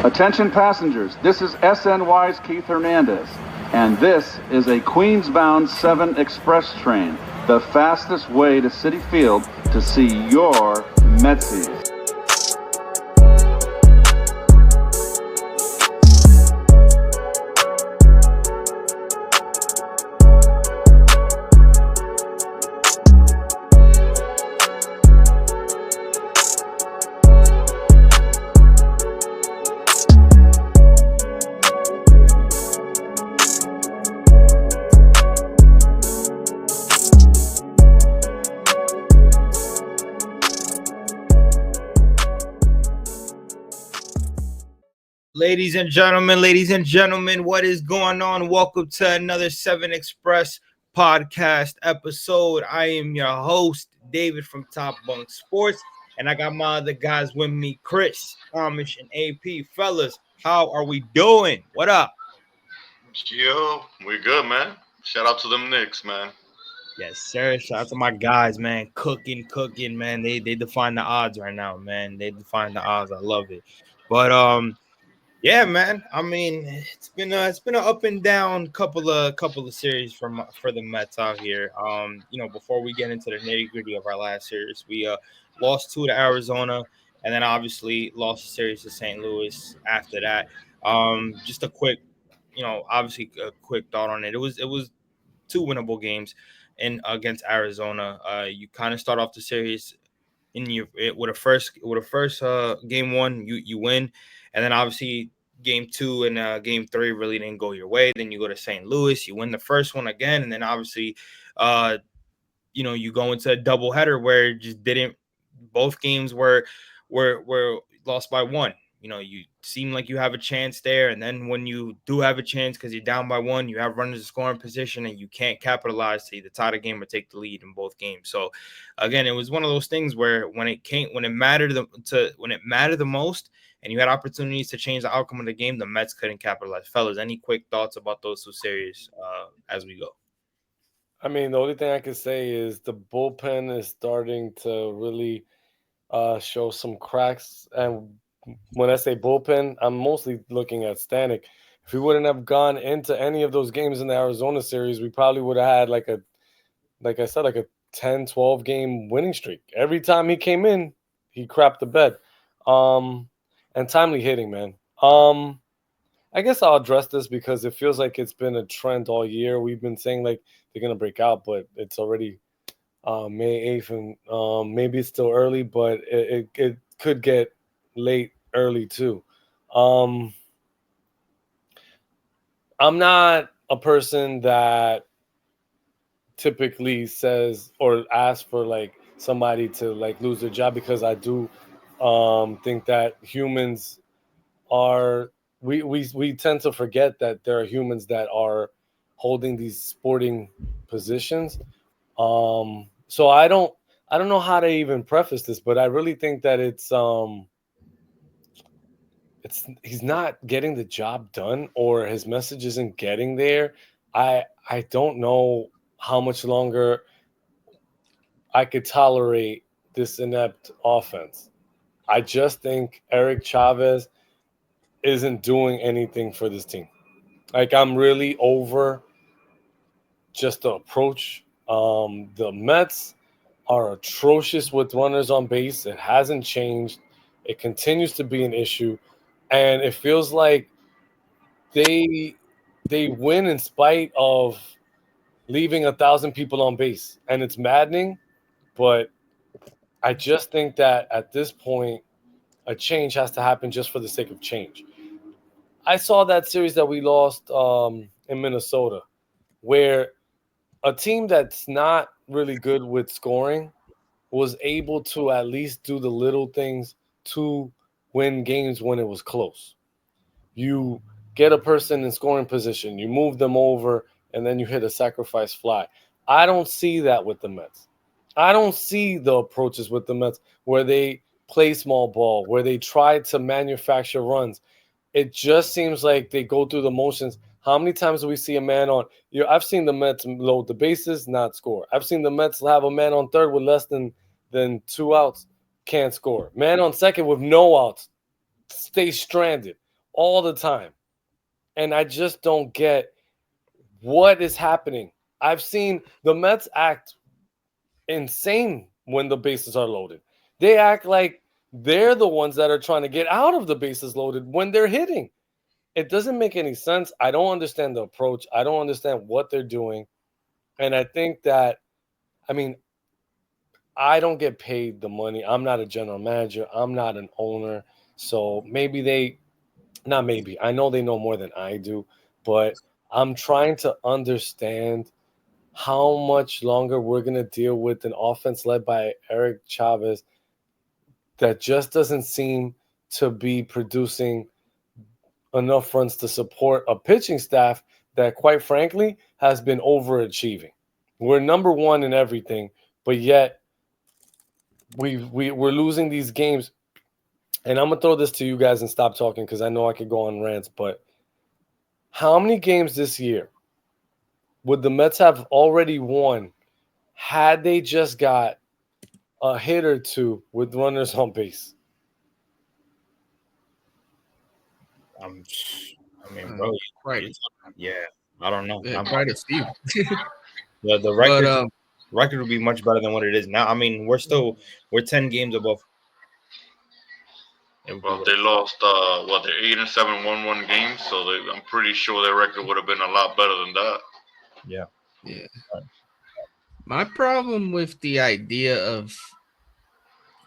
Attention passengers, this is SNY's Keith Hernandez, and this is a Queens-bound 7 Express train, the fastest way to Citi Field to see your Metsies. Ladies and gentlemen, what is going on? Welcome to another 7 Express podcast episode. I am your host, David from Top Bunk Sports, and I got my other guys with me, Chris, Amish, and AP. Fellas, how are we doing? What up? Yo, we good, man. Shout out to them Knicks, man. Yes, sir. Shout out to my guys, man. Cooking, man. They define the odds right now, man. They define the odds. I love it. But yeah, man. I mean, it's been an up and down couple of series for the Mets out here. Before we get into the nitty-gritty of our last series, we lost 2 to Arizona, and then obviously lost a series to St. Louis after that. Just a quick, obviously a quick thought on it. It was 2 winnable games against Arizona. You kind of start off the series with a first game 1, you win. And then obviously game 2 and game 3 really didn't go your way. Then you go to St. Louis, you win the first one again. And then obviously, you go into a doubleheader where it just didn't. Both games were lost by 1. You seem like you have a chance there. And then when you do have a chance because you're down by 1, you have runners in scoring position and you can't capitalize to either tie the game or take the lead in both games. So again, it was one of those things where when it mattered the most and you had opportunities to change the outcome of the game, the Mets couldn't capitalize. Fellas, any quick thoughts about those 2 series as we go? I mean, the only thing I can say is the bullpen is starting to really show some cracks. And when I say bullpen, I'm mostly looking at Stanek. If we wouldn't have gone into any of those games in the Arizona series, we probably would have had like a 10, 12 game winning streak. Every time he came in, he crapped the bed. And timely hitting, man. I guess I'll address this because it feels like it's been a trend all year. We've been saying like they're going to break out, but it's already May 8th, and maybe it's still early, but it could get late early too. I'm not a person that typically says or asks for like somebody to like lose their job, because I do think that humans are we tend to forget that there are humans that are holding these sporting positions. So I don't know how to even preface this, but I really think that it's he's not getting the job done, or his message isn't getting there. I don't know how much longer I could tolerate this inept offense. I just think Eric Chavez isn't doing anything for this team. Like, I'm really over just the approach. The Mets are atrocious with runners on base. It hasn't changed. It continues to be an issue. And it feels like they win in spite of leaving 1,000 people on base. And it's maddening, but I just think that at this point, a change has to happen just for the sake of change. I saw that series that we lost in Minnesota, where a team that's not really good with scoring was able to at least do the little things to win games when it was close. You get a person in scoring position, you move them over, and then you hit a sacrifice fly. I don't see that with the Mets. I don't see the approaches with the Mets where they play small ball, where they try to manufacture runs. It just seems like they go through the motions. How many times do we see a man on? I've seen the Mets load the bases, not score. I've seen the Mets have a man on third with less than 2 outs, can't score. Man on second with no outs, stay stranded. all the time. And I just don't get what is happening. I've seen the Mets act insane when the bases are loaded. They act like they're the ones that are trying to get out of the bases loaded when they're hitting. It doesn't make any sense. I don't understand the approach. I don't understand what they're doing. And I think that, I mean, I don't get paid the money. I'm not a general manager. I'm not an owner. So maybe not maybe, I know they know more than I do, but I'm trying to understand how much longer we're going to deal with an offense led by Eric Chavez that just doesn't seem to be producing enough runs to support a pitching staff that, quite frankly, has been overachieving. We're number one in everything, but yet we're losing these games. And I'm going to throw this to you guys and stop talking because I know I could go on rants, but how many games this year would the Mets have already won had they just got a hit or two with runners on base? I mean, bro, Right. yeah, I don't know. Yeah, quite a few. The record would be much better than what it is now. I mean, we're 10 games above. Well, they lost they're 8-7 1-1 games, so I'm pretty sure their record would have been a lot better than that. Yeah. My problem with the idea of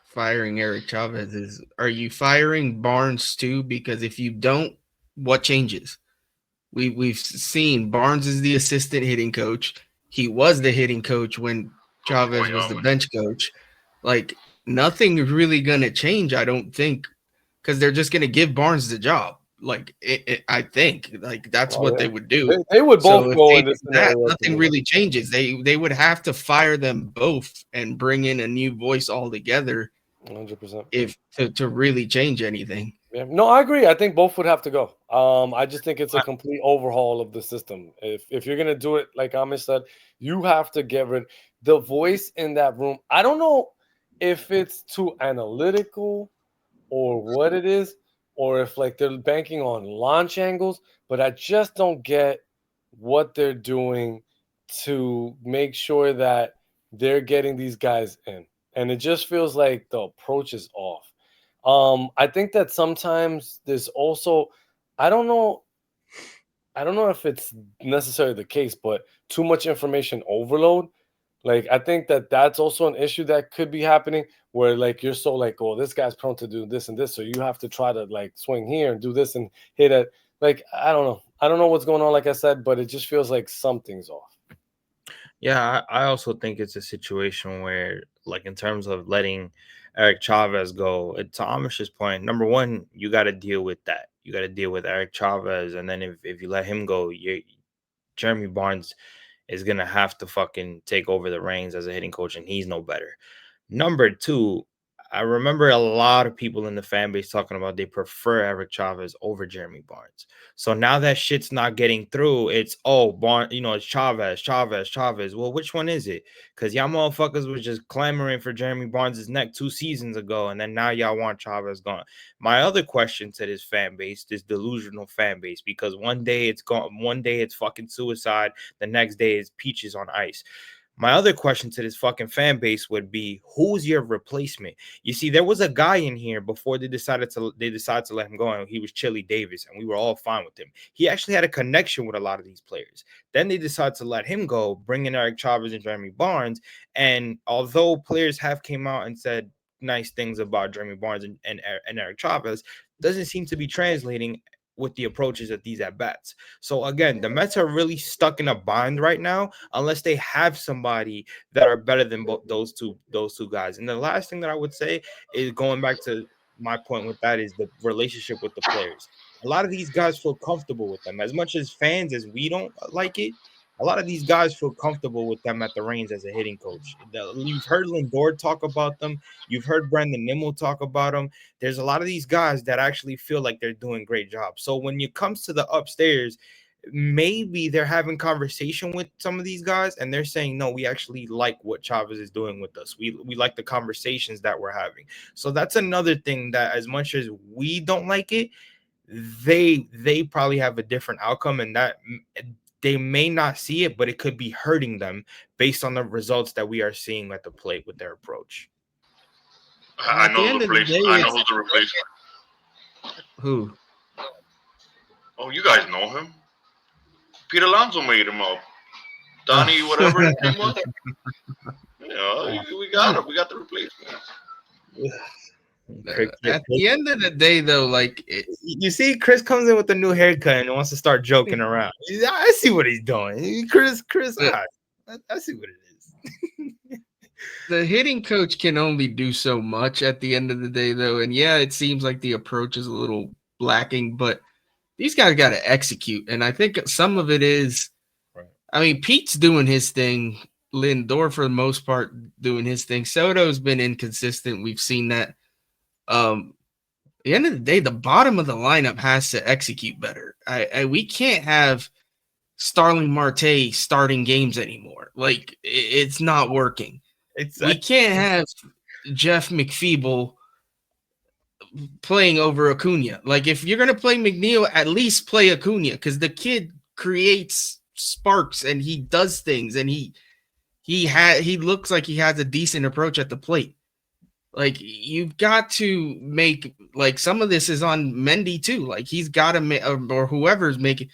firing Eric Chavez is, are you firing Barnes too? Because if you don't, what changes? We've seen Barnes is the assistant hitting coach. He was the hitting coach when Chavez was the bench coach. Like, nothing is really gonna change, I don't think, because they're just gonna give Barnes the job. Like, I think like that's what they would do. They would both go into that. Nothing really changes. They would have to fire them both and bring in a new voice altogether. 100%. If to really change anything. Yeah. No, I agree. I think both would have to go. I just think it's a complete overhaul of the system. If you're gonna do it, like Amish said, you have to get rid the voice in that room. I don't know if it's too analytical or what it is, or if like they're banking on launch angles, but I just don't get what they're doing to make sure that they're getting these guys in. And it just feels like the approach is off. I think that sometimes there's also, I don't know if it's necessarily the case, but too much information overload. Like, I think that that's also an issue that could be happening where like you're so like, oh, this guy's prone to do this and this, so you have to try to like swing here and do this and hit it. Like, I don't know what's going on, like I said, but it just feels like something's off. Yeah, I also think it's a situation where, like, in terms of letting Eric Chavez go, to Amish's point, number one, you got to deal with that. You got to deal with Eric Chavez, and then if you let him go, Jeremy Barnes is gonna have to fucking take over the reins as a hitting coach, and he's no better. Number two, I remember a lot of people in the fan base talking about they prefer Eric Chavez over Jeremy Barnes. So now that shit's not getting through, it's Barnes, it's Chavez. Well, which one is it? Because y'all motherfuckers was just clamoring for Jeremy Barnes' neck 2 seasons ago, and then now y'all want Chavez gone. My other question to this fan base, this delusional fan base, because one day it's gone, one day it's fucking suicide, the next day it's peaches on ice. My other question to this fucking fan base would be, who's your replacement? You see, there was a guy in here before they decided to let him go, and he was Chili Davis, and we were all fine with him. He actually had a connection with a lot of these players. Then they decided to let him go, bring in Eric Chavez and Jeremy Barnes. And although players have came out and said nice things about Jeremy Barnes and Eric Chavez, doesn't seem to be translating with the approaches at these at-bats. So again, the Mets are really stuck in a bind right now unless they have somebody that are better than those two guys. And the last thing that I would say is, going back to my point with that, is the relationship with the players. A lot of these guys feel comfortable with them. As much as fans as we don't like it, a lot of these guys feel comfortable with them at the reins as a hitting coach. You've heard Lindor talk about them. You've heard Brandon Nimmo talk about them. There's a lot of these guys that actually feel like they're doing great jobs. So when it comes to the upstairs, maybe they're having conversation with some of these guys and they're saying, no, we actually like what Chavez is doing with us. We like the conversations that we're having. So that's another thing that, as much as we don't like it, they probably have a different outcome, and that they may not see it, but it could be hurting them based on the results that we are seeing at the plate with their approach. And I at the know end the of the day, replacement. I know who's the replacement. who? Oh, you guys know him. Pete Alonso made him up. Donnie, whatever his name was. Yeah, we got him. We got the replacement. At the end of the day, though, like you see, Chris comes in with a new haircut and wants to start joking around. I see what he's doing. Chris, I see what it is. The hitting coach can only do so much at the end of the day, though. And yeah, it seems like the approach is a little lacking, but these guys got to execute. And I think some of it is, I mean, Pete's doing his thing. Lindor, for the most part, doing his thing. Soto's been inconsistent. We've seen that. At the end of the day, the bottom of the lineup has to execute better. We can't have Starling Marte starting games anymore. Like, it's not working. We can't have Jeff McFeeble playing over Acuna. Like, if you're gonna play McNeil, at least play Acuna, because the kid creates sparks and he does things, and he looks like he has a decent approach at the plate. Like, you've got to make, like, some of this is on Mendy too. Like, he's got to make, or whoever's making,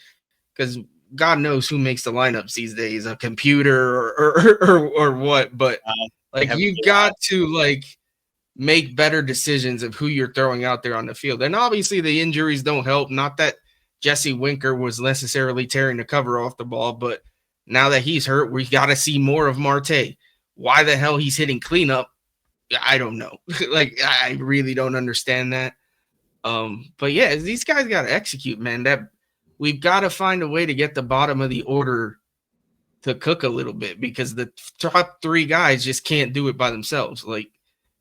because God knows who makes the lineups these days, a computer or what. But like, you've got to like make better decisions of who you're throwing out there on the field. And obviously the injuries don't help. Not that Jesse Winker was necessarily tearing the cover off the ball, but now that he's hurt, we got to see more of Marte. Why the hell he's hitting cleanup, I don't know. Like, I really don't understand that. But yeah, these guys got to execute, man. That we've got to find a way to get the bottom of the order to cook a little bit, because the top three guys just can't do it by themselves. Like,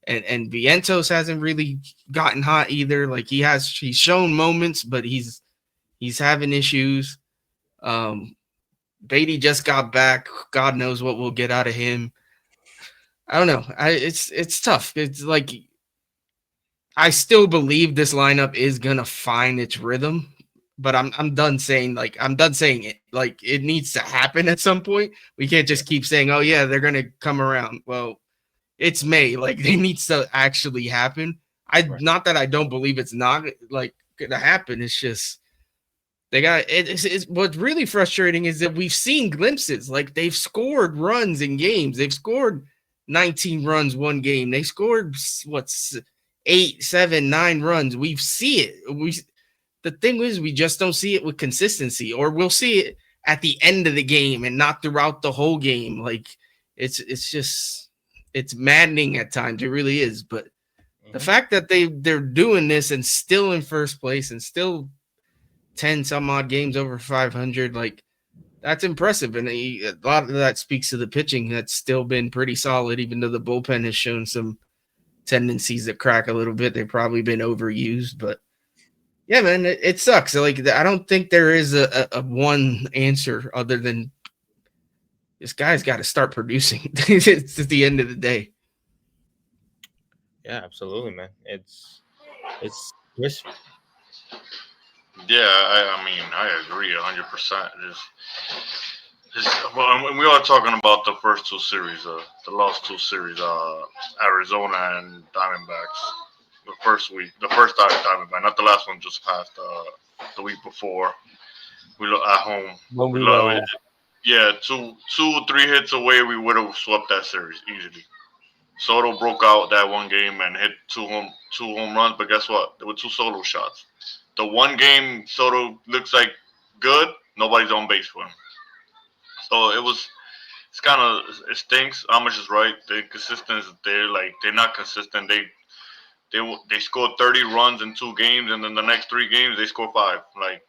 and Vientos hasn't really gotten hot either. Like, he's shown moments, but he's having issues. Beatty just got back. God knows what we'll get out of him. I don't know. It's tough. It's like, I still believe this lineup is gonna find its rhythm, but I'm done saying it. Like, it needs to happen at some point. We can't just keep saying, "Oh yeah, they're gonna come around." Well, it's May. Like, it needs to actually happen. Not that I don't believe it's not like gonna happen. It's just they got it's what's really frustrating is that we've seen glimpses. Like, they've scored runs in games. They've scored 19 runs one game. They scored 8, 7, 9 runs. We see it. The thing is, we just don't see it with consistency, or we'll see it at the end of the game and not throughout the whole game. Like, it's maddening at times. It really is. But the fact that they're doing this and still in first place and still 10 some odd games over 500, like, that's impressive. And a lot of that speaks to the pitching that's still been pretty solid, even though the bullpen has shown some tendencies to crack a little bit. They've probably been overused, but yeah, man, it sucks. Like, I don't think there is a one answer other than this guy's got to start producing. It's at the end of the day. Yeah, absolutely, man. It's crisp. Yeah, I mean, I agree 100%. Well, we are talking about the first two series, the last two series, Arizona and Diamondbacks. The first Diamondback, not the last one, just passed the week before. We look at home. Yeah, two, 3 hits away, we would have swept that series easily. Soto broke out that one game and hit two home runs, but guess what? There were 2 solo shots. The one game Soto looks like good, nobody's on base for him. So it stinks. Amish is right. The consistency is there. Like, they're not consistent. They scored 30 runs in 2 games, and then the next 3 games they score 5. Like,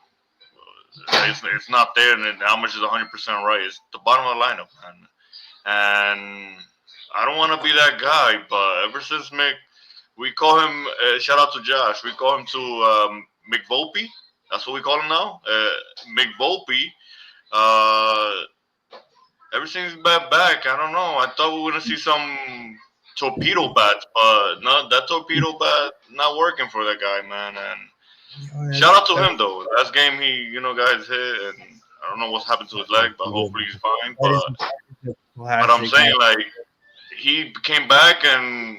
it's not there. And Amish is 100% right. It's the bottom of the lineup, man. And I don't want to be that guy, but ever since we call him. Shout out to Josh. We call him to McVolpe. That's what we call him now. McVolpe. Everything's back. I don't know. I thought we were gonna see some torpedo bats, but no, that torpedo bat not working for that guy, man. And Shout out to him though. Last game he, got his hit, and I don't know what's happened to his leg, but hopefully he's fine. But I'm saying like he came back and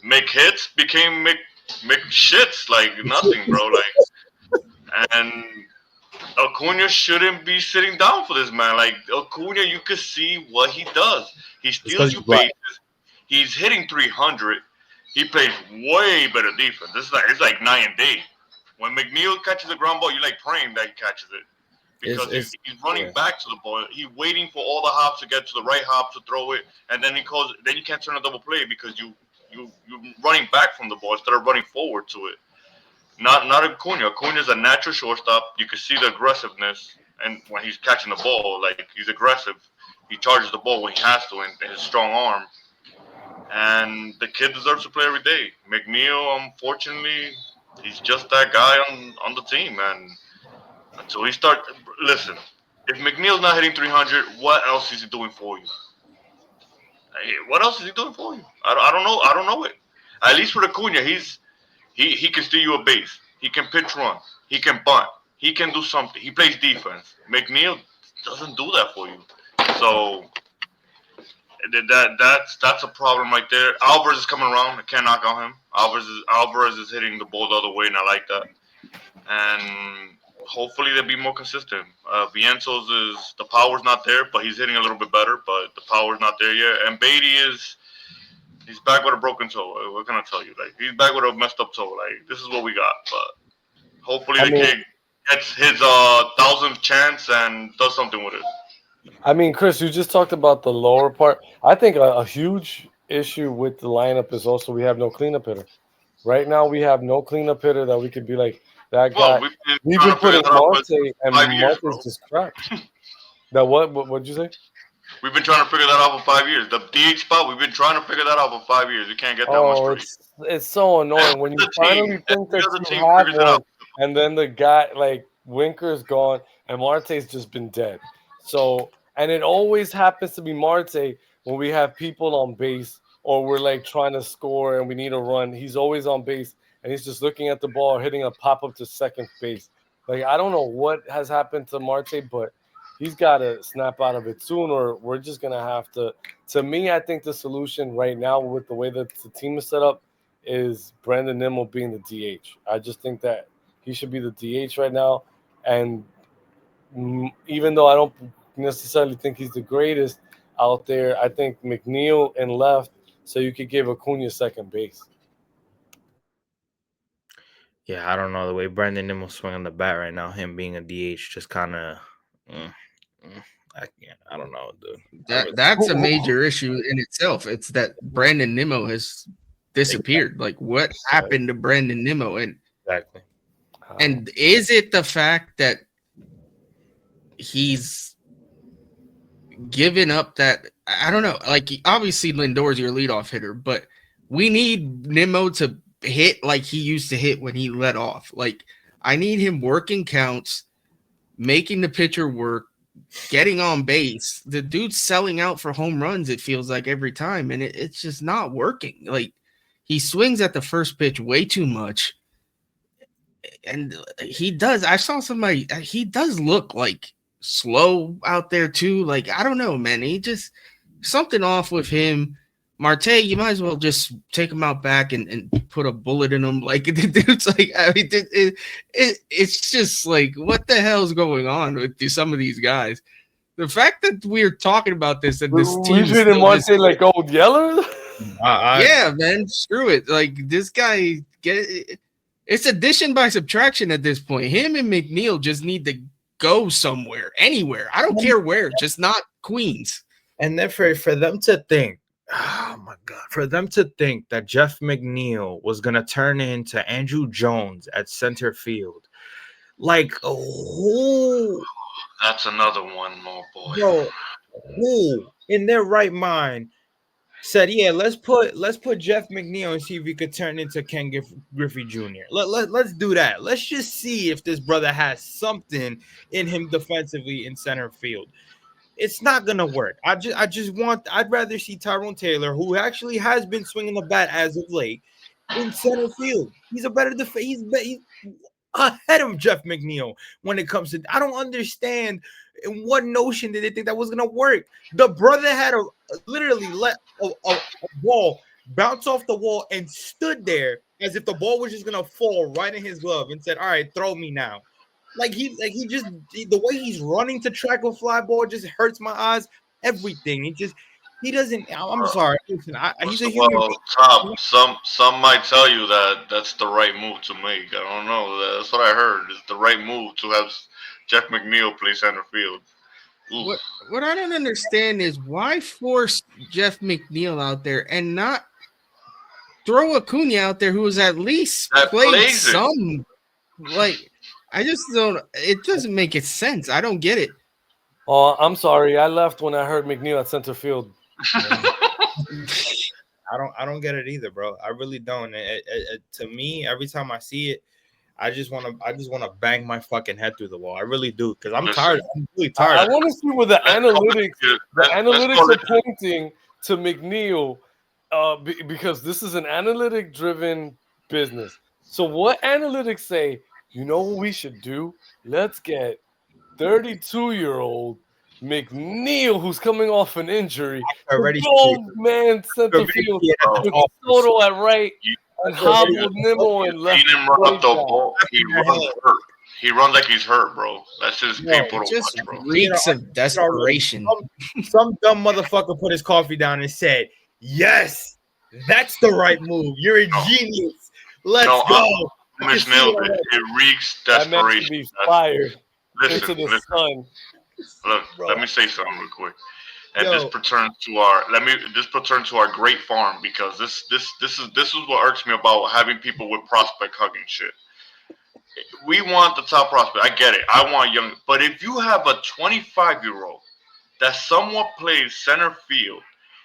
make hits, became make shits like nothing, bro. Like, and Acuna shouldn't be sitting down for this man. Like Acuna, you could see what he does. He steals you bases. He's hitting 300. He plays way better defense. It's like night and day. When McNeil catches a ground ball, you're like praying that he catches it because he's running back to the ball. He's waiting for all the hops to get to the right hop to throw it, and then he calls. Then you can't turn a double play because you're running back from the ball instead of running forward to it. Not Acuna. Acuna is a natural shortstop. You can see the aggressiveness, and when he's catching the ball, like he's aggressive. He charges the ball when he has to, and his strong arm. And the kid deserves to play every day. McNeil, unfortunately, he's just that guy on the team. And until he starts, listen, if McNeil's not hitting 300, what else is he doing for you? What else is he doing for you? I don't know. I don't know it. At least for Acuna, he can steal you a base. He can pitch run. He can bunt. He can do something. He plays defense. McNeil doesn't do that for you. So that's a problem right there. Alvarez is coming around. I can't knock on him. Alvarez is hitting the ball the other way, and I like that. And hopefully they'll be more consistent. Vientos the power's not there, but he's hitting a little bit better. But the power's not there yet. And Beatty he's back with a broken toe. What can I tell you? Like he's back with a messed up toe. Like this is what we got. But hopefully the kid gets his 1,000th chance and does something with it. I mean, Chris, you just talked about the lower part. I think a huge issue with the lineup is also we have no cleanup hitter. Right now, we have no cleanup hitter that we could be like, that guy. We've been putting Marte, and Marte's just crap. That what'd you say? We've been trying to figure that out for 5 years. The DH spot, we've been trying to figure that out for 5 years. You can't get that one straight. It's so annoying when you finally think that you have one, and then the guy, like, Winker's gone, and Marte's just been dead. So, and it always happens to be Marte when we have people on base or we're like trying to score and we need a run. He's always on base and he's just looking at the ball, hitting a pop up to second base. Like, I don't know what has happened to Marte, but he's got to snap out of it soon or we're just going to have to. To me, I think the solution right now with the way that the team is set up is Brandon Nimmo being the DH. I just think that he should be the DH right now. And even though I don't necessarily think he's the greatest out there, I think McNeil and left, so you could give Acuna second base. Yeah, I don't know the way Brandon Nimmo swing on the bat right now. Him being a DH just kind of, I don't know, dude. That's a major issue in itself. It's that Brandon Nimmo has disappeared. Like, what happened to Brandon Nimmo? And exactly. And is it the fact that he's given up that, I don't know, like obviously Lindor's your leadoff hitter, but we need Nimmo to hit like he used to hit when he let off. Like I need him working counts, making the pitcher work, getting on base. The dude's selling out for home runs, it feels like every time, and it's just not working. Like he swings at the first pitch way too much. And he does. I saw somebody. He does look like slow out there too. Like I don't know, man. He just something off with him. Marte, you might as well just take him out back and put a bullet in him. Like the dude's like, I mean, it's just like, what the hell's going on with some of these guys? The fact that we're talking about this and this team treating Marte like old Yeller. Yeah, man. Screw it. Like this guy It's addition by subtraction at this point. Him and McNeil just need to go somewhere, anywhere. I don't care where, just not Queens. And then for them to think, oh my God, for them to think that Jeff McNeil was going to turn into Andrew Jones at center field. Like, who? That's another one more, boy. Yo, who in their right mind said, yeah, let's put Jeff McNeil and see if he could turn into Ken Griffey Jr. Let's do that. Let's just see if this brother has something in him defensively in center field. It's not gonna work. I'd rather see Tyrone Taylor, who actually has been swinging the bat as of late, in center field. He's a better defense. ahead of Jeff McNeil when it comes to. I don't understand in what notion did they think that was gonna work. The brother had literally let a ball bounce off the wall and stood there as if the ball was just gonna fall right in his glove and said, "All right, throw me now." He just the way he's running to track a fly ball just hurts my eyes. Everything he doesn't. I'm sorry. Listen, he's a human Well, Top, some might tell you that that's the right move to make. I don't know. That's what I heard. It's the right move to have Jeff McNeil play center field. Oof. What I don't understand is why force Jeff McNeil out there and not throw Acuna out there, who has at least That played plays it. some. Like, I just don't. It doesn't make it sense. I don't get it. Oh, I'm sorry. I left when I heard McNeil at center field. I don't get it either, bro. I really don't. To me, every time I see it, I just want to bang my fucking head through the wall. I really do, because I'm tired. I'm really tired. I want to see where the analytics are pointing to McNeil, because this is an analytic-driven business. So what analytics say? You know what we should do? Let's get 32-year-old McNeil, who's coming off an injury, man center field with Soto at right and Hobble Nimmo and left. He didn't run up the ball. He runs hurt. He runs like he's hurt, bro. That's just painful to watch, bro. Reeks of desperation. Some dumb motherfucker put his coffee down and said, "Yes, that's the right move. You're a genius. Let's go." It reeks desperation. I meant to be fired Listen. sun. Look, let me say something real quick. And this pertains to our great farm, because this is what irks me about having people with prospect hugging shit. We want the top prospect. I get it. I want young, but if you have a 25-year-old that somewhat plays center field,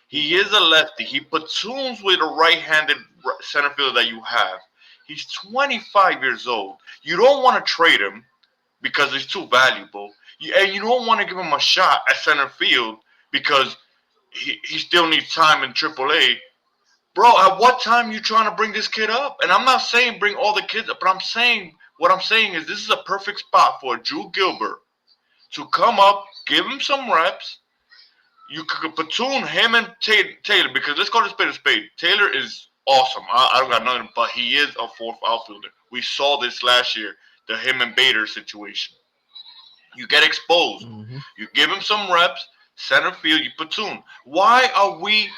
he is a lefty. He platoons with a right-handed center fielder that you have. He's 25 years old. You don't want to trade him because he's too valuable. And you don't want to give him a shot at center field because he still needs time in AAA. Bro, at what time are you trying to bring this kid up? And I'm not saying bring all the kids up, but what I'm saying is this is a perfect spot for Drew Gilbert to come up, give him some reps. You could platoon him and Taylor, because let's call it a spade. Taylor is awesome. I don't got nothing, but he is a fourth outfielder. We saw this last year, the him and Bader situation. You get exposed. Mm-hmm. You give him some reps, center field, you platoon. Why are we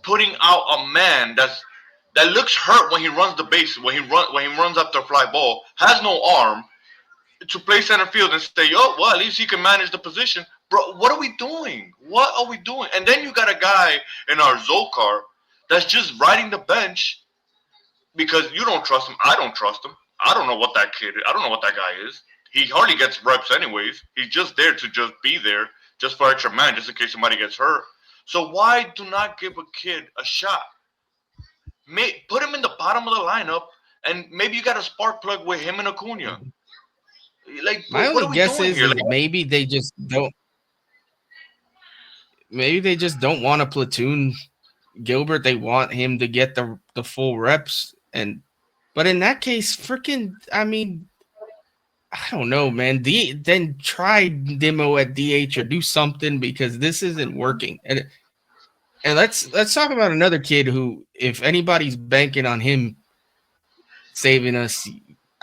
putting out a man that looks hurt when he runs the base, when he runs after a fly ball, has no arm, to play center field and say, oh, well, at least he can manage the position? Bro, what are we doing? What are we doing? And then you got a guy in our Zolkar that's just riding the bench because you don't trust him. I don't trust him. I don't know what that kid is. I don't know what that guy is. He hardly gets reps anyways. He's just there to just be there, just for extra man, just in case somebody gets hurt. So why do not give a kid a shot? Put him in the bottom of the lineup, and maybe you got a spark plug with him and Acuna. Like, my only guess is maybe they just don't. Maybe they just don't want to platoon Gilbert. They want him to get the full reps, but in that case, I don't know, man. Then try Demo at DH or do something, because this isn't working. And let's talk about another kid who, if anybody's banking on him saving us,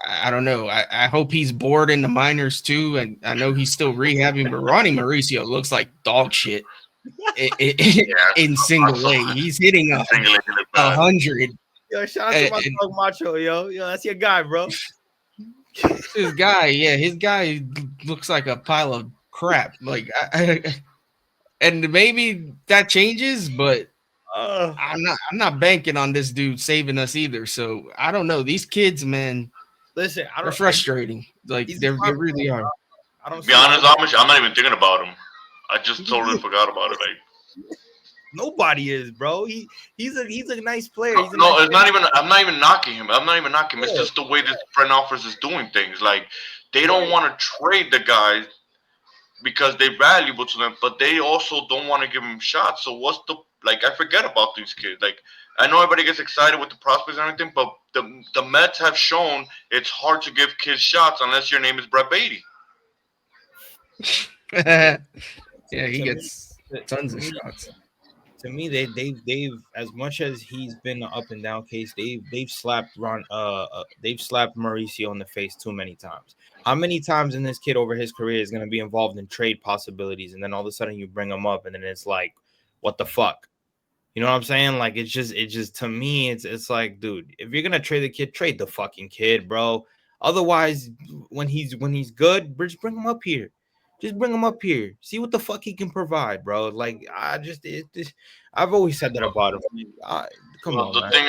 I don't know. I hope he's bored in the minors too, and I know he's still rehabbing. But Ronnie Mauricio looks like dog shit in single A. He's hitting 100. Yo, shout out to my dog Macho, yo, that's your guy, bro. His guy looks like a pile of crap. Like, and maybe that changes, but I'm not banking on this dude saving us either. So I don't know. These kids, man, listen, they're frustrating. Like they really are. I don't be honest, Amish, I'm not even thinking about him. I just totally forgot about it. Like, nobody is, bro. He's a nice player. I'm not even knocking him. It's just the way this front office is doing things. Like, they don't want to trade the guys because they're valuable to them, but they also don't want to give him shots. So I forget about these kids. Like, I know everybody gets excited with the prospects and everything, but the Mets have shown it's hard to give kids shots unless your name is Brett Beatty. Yeah, he To me, gets tons to of me, shots. to me, they've as much as he's been an up and down case, they've slapped they've slapped Mauricio in the face too many times. How many times in this kid over his career is going to be involved in trade possibilities, and then all of a sudden you bring him up, and then it's like, what the fuck? You know what I'm saying? Like it's just to me, it's like, dude, if you're gonna trade the kid, trade the fucking kid, bro. Otherwise, when he's good, just bring him up here. Just bring him up here. See what the fuck he can provide, bro. Like I've always said that about him. Come Well, on, the man. thing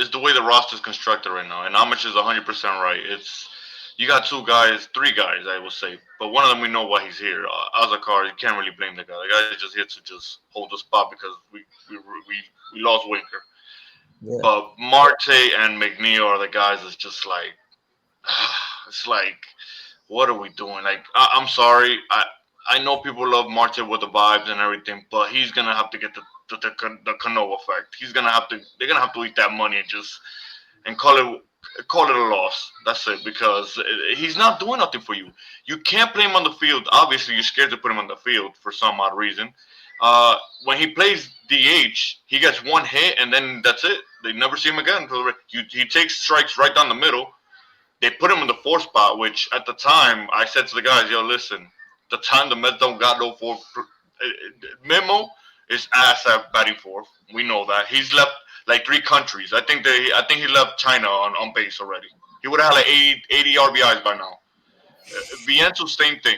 is the way the roster is constructed right now, and Amish is 100% right. It's you got three guys, I will say, but one of them we know why he's here. Azakar, you can't really blame the guy. The guy is just here to just hold the spot because we lost Winker. Yeah. But Marte and McNeil are the guys that's just like it's like what are we doing? Like I'm sorry, I know people love Marte with the vibes and everything, but he's gonna have to get the Cano effect. They're gonna have to eat that money and just and call it a loss. That's it because he's not doing nothing for you. You can't play him on the field. Obviously, you're scared to put him on the field for some odd reason. When he plays DH, he gets one hit and then that's it. They never see him again. He takes strikes right down the middle. They put him in the fourth spot, which at the time I said to the guys, "Yo, listen, the time the Mets don't got no fourth. Memo is ass at batting fourth. We know that he's left like three countries. I think he left China on base already. He would have had like 80 RBIs by now. Viento, same thing.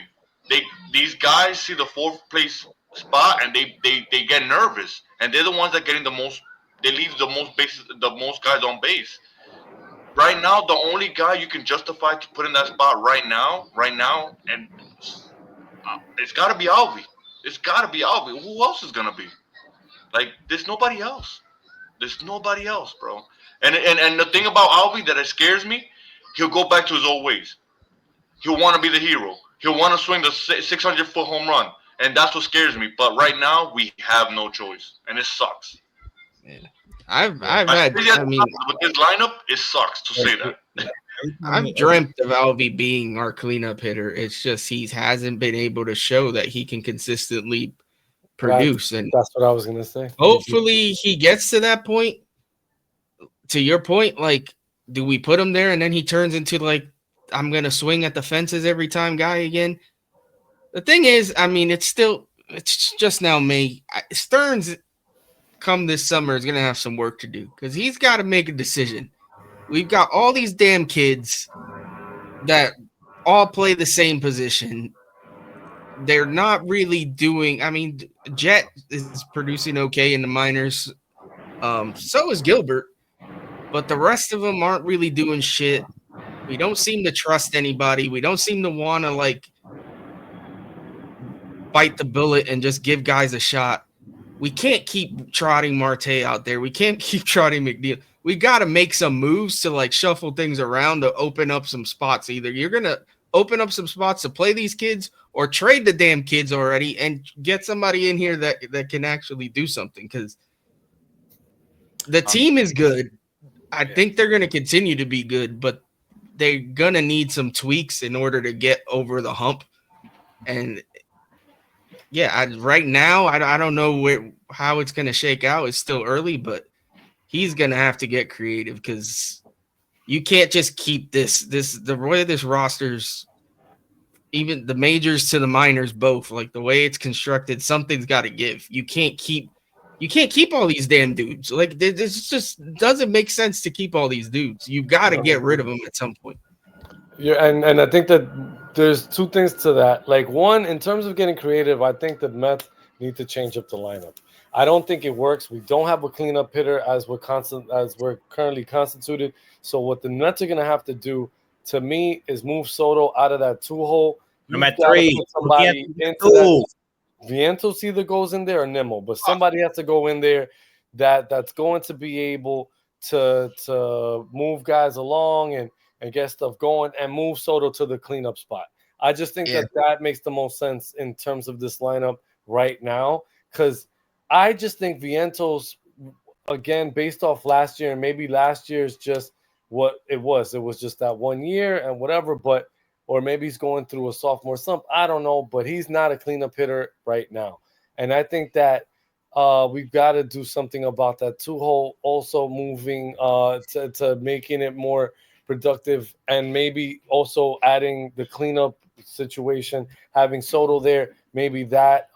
These guys see the fourth place spot and they get nervous, and they're the ones that getting the most. They leave the most guys on base. Right now, the only guy you can justify to put in that spot right now, and it's got to be Alvi. It's got to be Alvi. Who else is gonna be? Like, there's nobody else. There's nobody else, bro. And the thing about Alvi that scares me, he'll go back to his old ways. He'll want to be the hero. He'll want to swing the 600-foot home run, and that's what scares me. But right now, we have no choice, and it sucks. Yeah. I've As had, crazy as I it mean, sounds, with this lineup, it sucks to say that. I've dreamt of Alvy being our cleanup hitter. It's just he hasn't been able to show that he can consistently produce, and That's what I was gonna say. hopefully he gets to that point. To your point, like, do we put him there and then he turns into like, I'm gonna swing at the fences every time guy again? The thing is, I mean, it's just now May. Stearns come this summer is gonna have some work to do because he's got to make a decision. We've got all these damn kids that all play the same position. They're not really doing. I mean, Jet is producing okay in the minors. So is Gilbert, but the rest of them aren't really doing shit. We don't seem to trust anybody. We don't seem to want to like bite the bullet and just give guys a shot. We can't keep trotting Marte out there. We can't keep trotting McNeil. We got to make some moves to like shuffle things around to open up some spots. Either you're going to open up some spots to play these kids or trade the damn kids already and get somebody in here that can actually do something because the team is good. I think they're going to continue to be good, but they're going to need some tweaks in order to get over the hump. And yeah, right now, I don't know how it's going to shake out. It's still early, but he's going to have to get creative because you can't just keep the way this roster's, even the majors to the minors, both like the way it's constructed, something's got to give. You can't keep all these damn dudes. Like this just doesn't make sense to keep all these dudes. You got to get rid of them at some point. Yeah, and I think that there's two things to that. Like one, in terms of getting creative, I think the Mets need to change up the lineup. I don't think it works. We don't have a cleanup hitter as we're currently constituted. So what the Mets are gonna have to do, to me, is move Soto out of that 2-hole. I'm at 3. Put somebody into that. Vientos either goes in there or Nimmo, but somebody has to go in there that's going to be able to move guys along and get stuff going and move Soto to the cleanup spot. I just think that makes the most sense in terms of this lineup right now because I just think Vientos again, based off last year, and maybe last year's just what it was. It was just that 1 year and whatever, but or maybe he's going through a sophomore slump. I don't know, but he's not a cleanup hitter right now. And I think that we've got to do something about that two-hole, also moving to making it more productive, and maybe also adding the cleanup situation, having Soto there. Maybe that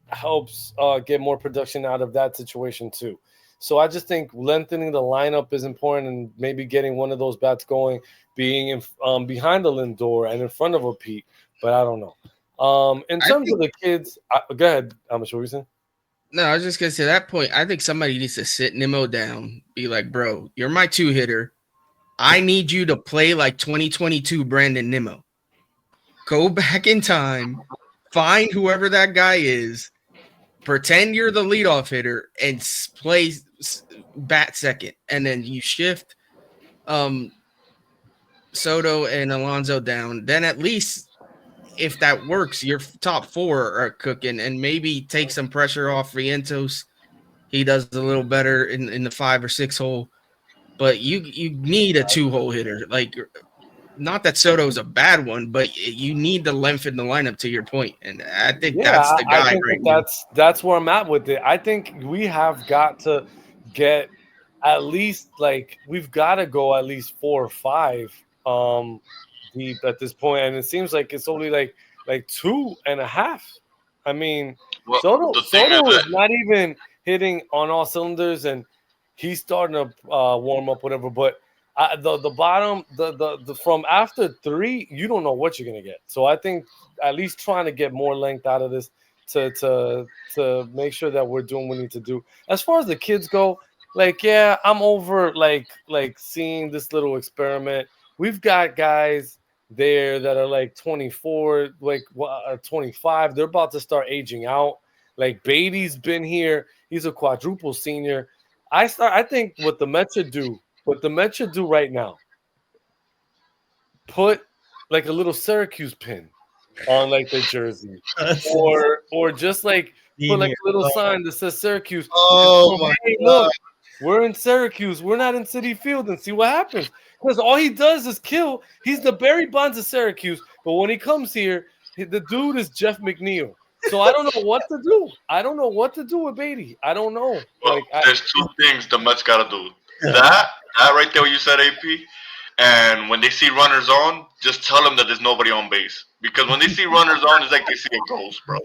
helps get more production out of that situation too. So I just think lengthening the lineup is important, and maybe getting one of those bats going, being in, behind the Lindor and in front of a Pete. But I don't know. In terms of the kids, go ahead. How much were you saying? No, I was just gonna say that point. I think somebody needs to sit Nimmo down, be like, bro, you're my two hitter. I need you to play like 2022 Brandon Nimmo. Go back in time, find whoever that guy is, pretend you're the leadoff hitter, and play bat second, and then you shift Soto and Alonso down. Then at least if that works, your top four are cooking, and maybe take some pressure off Vientos. He does a little better in the 5 or 6 hole, but you need a 2-hole hitter. Like, not that Soto's a bad one, but you need to lengthen the lineup, to your point. And I think that's the guy. I think that's where I'm at with it. I think we have got to get at least, like, we've got to go at least 4 or 5 deep at this point, and it seems like it's only like 2.5. I mean, Well, Soto is is not even hitting on all cylinders, and he's starting to warm up, whatever. But the bottom, the from after 3, you don't know what you're gonna get. So I think at least trying to get more length out of this to make sure that we're doing what we need to do. As far as the kids go, like, yeah, I'm over like seeing this little experiment. We've got guys there that are like 24, like 25. They're about to start aging out. Like, Beatty's been here. He's a quadruple senior. I think what the Mets should do right now, put like a little Syracuse pin on like the jersey, or just like put like a little sign that says Syracuse. Oh my hey, God. look, we're in Syracuse. We're not in Citi Field, and see what happens. Because all he does is kill. He's the Barry Bonds of Syracuse, but when he comes here, the dude is Jeff McNeil. So I don't know what to do. I don't know what to do with Beatty. I don't know. Well, there's 2 things the Mets got to do. That right there, what you said, AP. And when they see runners on, just tell them that there's nobody on base. Because when they see runners on, it's like they see a ghost, bro.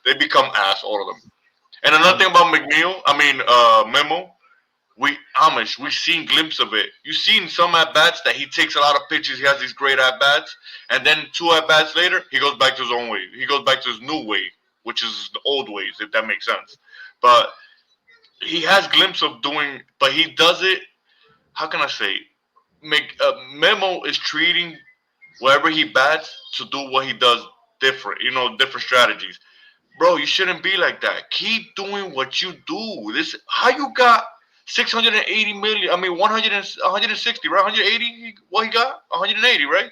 They become ass, all of them. And another thing about Memo, we've seen glimpses of it. You've seen some at-bats that he takes a lot of pitches. He has these great at-bats. And then 2 at-bats later, he goes back to his own way. He goes back to his new way, which is the old ways, if that makes sense. But he has glimpses of doing, but he does it, how can I say, Memo is treating wherever he bats to do what he does different, different strategies. Bro, you shouldn't be like that. Keep doing what you do. How you got 680 million, 160, right? 180, what he got? 180, right?